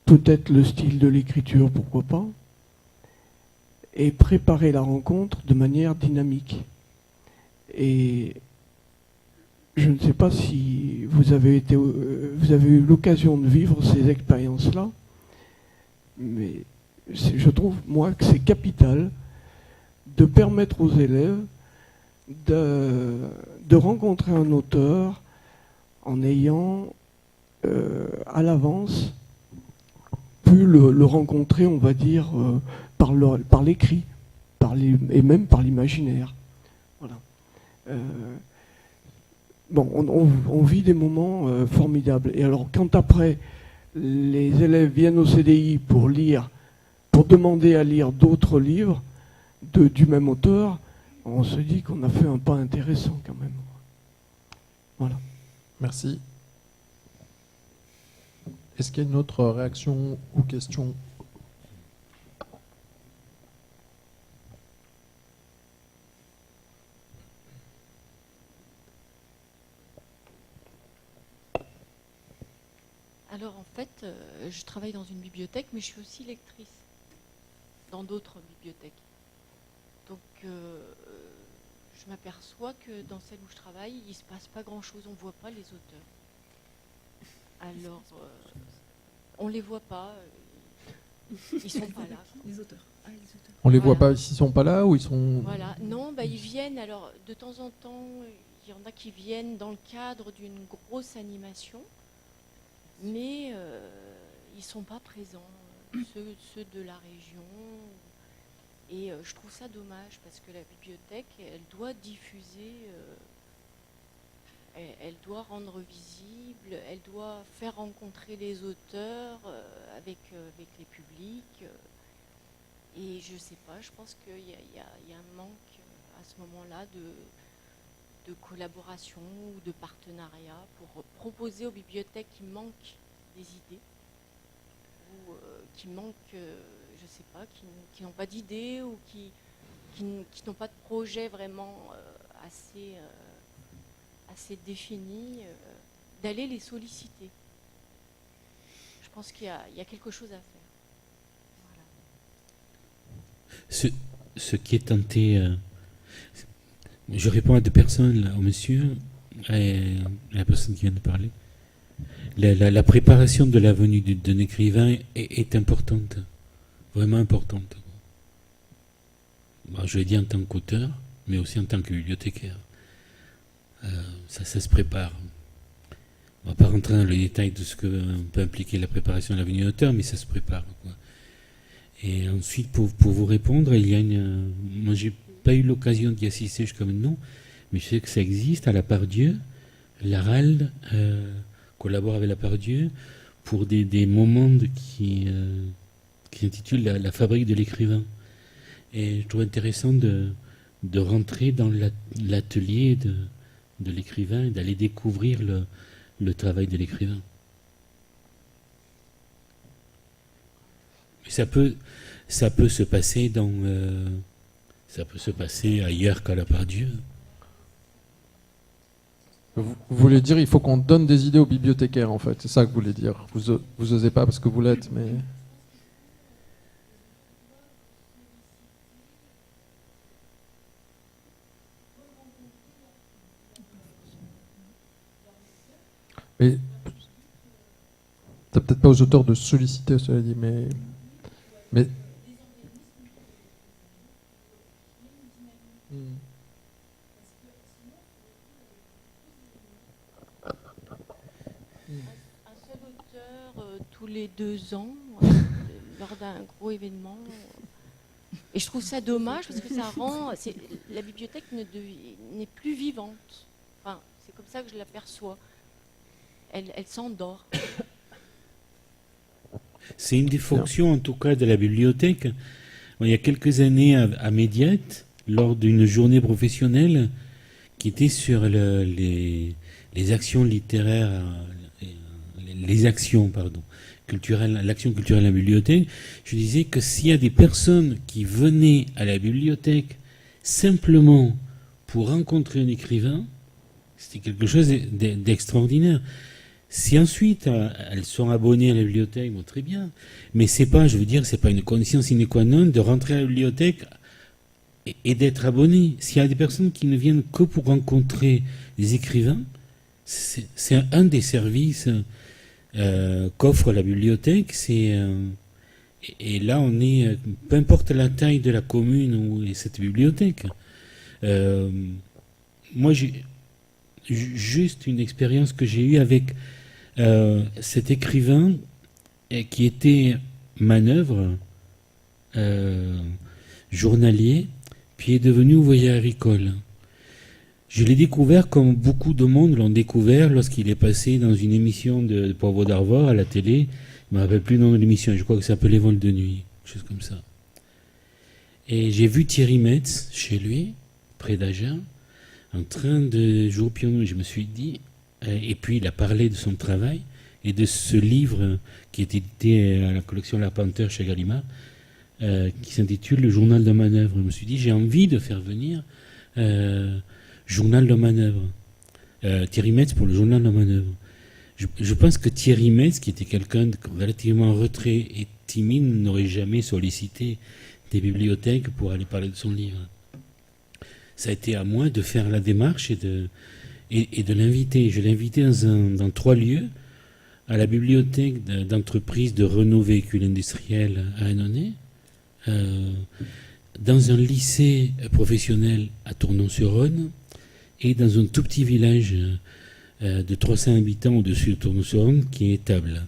peut-être le style de l'écriture, pourquoi pas, et préparer la rencontre de manière dynamique. Et je ne sais pas si vous avez eu l'occasion de vivre ces expériences-là, mais je trouve, moi, que c'est capital de permettre aux élèves de rencontrer un auteur en ayant à l'avance pu le rencontrer, on va dire, par l'écrit, et même par l'imaginaire. Voilà. On vit des moments formidables. Et alors, quand après, les élèves viennent au CDI pour demander à lire d'autres livres du même auteur, on se dit qu'on a fait un pas intéressant quand même. Voilà. Merci. Est-ce qu'il y a une autre réaction ou question ? Alors en fait, je travaille dans une bibliothèque, mais je suis aussi lectrice dans d'autres bibliothèques. Donc je m'aperçois que dans celle où je travaille, il ne se passe pas grand-chose, on ne voit pas les auteurs. Alors, on ne les voit pas, ils ne sont pas là. Les auteurs. Ah, les auteurs. On les voit Voilà. pas, s'ils sont pas là ou ils sont... Voilà, non, ils viennent, alors de temps en temps, il y en a qui viennent dans le cadre d'une grosse animation, mais ils ne sont pas présents, ceux de la région. Et je trouve ça dommage parce que la bibliothèque, elle doit diffuser, elle doit rendre visible, elle doit faire rencontrer les auteurs avec les publics. Et je ne sais pas, je pense qu'il y a un manque à ce moment-là de collaboration ou de partenariat pour proposer aux bibliothèques qui manquent des idées ou qui manquent, je ne sais pas, qui n'ont pas d'idées ou qui n'ont pas de projet vraiment assez défini, d'aller les solliciter. Je pense qu'il y a quelque chose à faire. Voilà. Ce qui est tenté, je réponds à deux personnes, là, au monsieur et à la personne qui vient de parler. La préparation de la venue d'un écrivain est importante, vraiment importante. Bon, je l'ai dit en tant qu'auteur, mais aussi en tant que bibliothécaire. Ça se prépare. On ne va pas rentrer dans le détail de ce que peut impliquer la préparation de la venue d'auteur, mais ça se prépare, quoi. Et ensuite, pour vous répondre, il y a moi, j'ai pas eu l'occasion d'y assister jusqu'à maintenant, mais je sais que ça existe à la Part-Dieu. L'ARALD collabore avec la Part-Dieu pour des moments qui s'intitulent la fabrique de l'écrivain. Et je trouve intéressant de rentrer dans l'atelier de l'écrivain et d'aller découvrir le travail de l'écrivain. Mais ça peut se passer ça peut se passer ailleurs qu'à la Part-Dieu. Vous voulez dire il faut qu'on donne des idées aux bibliothécaires, en fait. C'est ça que vous voulez dire. Vous osez pas parce que vous l'êtes, mais... Mais c'est peut-être pas aux auteurs de solliciter, cela dit, mais Un seul auteur tous les 2 ans, lors d'un gros événement, Et je trouve ça dommage parce que ça rend la bibliothèque n'est plus vivante. Enfin, c'est comme ça que je l'aperçois. Elle s'endort. C'est une des fonctions, en tout cas, de la bibliothèque. Il y a quelques années, à Médiat, lors d'une journée professionnelle qui était sur les actions littéraires, les actions, pardon, culturelles, l'action culturelle à la bibliothèque, je disais que s'il y a des personnes qui venaient à la bibliothèque simplement pour rencontrer un écrivain, c'était quelque chose d'extraordinaire. Si ensuite elles sont abonnées à la bibliothèque, bon, très bien. Mais c'est pas, je veux dire, c'est pas une condition sine qua non de rentrer à la bibliothèque et d'être abonné. S'il y a des personnes qui ne viennent que pour rencontrer des écrivains, c'est un des services qu'offre la bibliothèque. Et là, on est, peu importe la taille de la commune où est cette bibliothèque. Moi, j'ai juste une expérience que j'ai eue avec cet écrivain qui était manœuvre, journalier, puis est devenu ouvrier agricole. Je l'ai découvert comme beaucoup de monde l'ont découvert lorsqu'il est passé dans une émission de Poivre d'Arvor à la télé. Je ne me rappelle plus le nom de l'émission, je crois que ça s'appelait Vol de nuit, quelque chose comme ça. Et j'ai vu Thierry Metz chez lui, près d'Agen, en train de jouer au piano. Je me suis dit, et puis il a parlé de son travail et de ce livre qui est édité à la collection L'Arpenteur chez Gallimard, qui s'intitule Le Journal de manœuvre. Je me suis dit, j'ai envie de faire venir Journal de manœuvre. Thierry Metz pour le Journal de manœuvre. Je pense que Thierry Metz, qui était quelqu'un de relativement retrait et timide, n'aurait jamais sollicité des bibliothèques pour aller parler de son livre. Ça a été à moi de faire la démarche et de l'inviter. Je l'ai invité dans 3 lieux, à la bibliothèque d'entreprise de Renault Véhicules Industriels à Annonay, dans un lycée professionnel à Tournon-sur-Rhône et dans un tout petit village de 300 habitants au-dessus de Tournon-sur-Rhône qui est Table.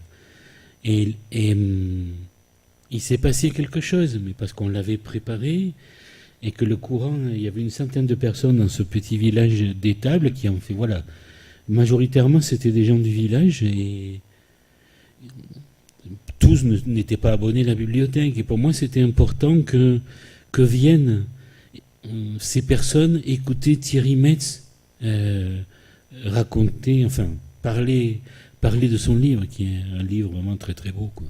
Et il s'est passé quelque chose, mais parce qu'on l'avait préparé et que le courant, il y avait une centaine de personnes dans ce petit village d'Étable qui ont fait, voilà, majoritairement c'était des gens du village et tous n'étaient pas abonnés à la bibliothèque. Et pour moi, c'était important que viennent ces personnes écouter Thierry Metz raconter, enfin, parler de son livre, qui est un livre vraiment très très beau, quoi.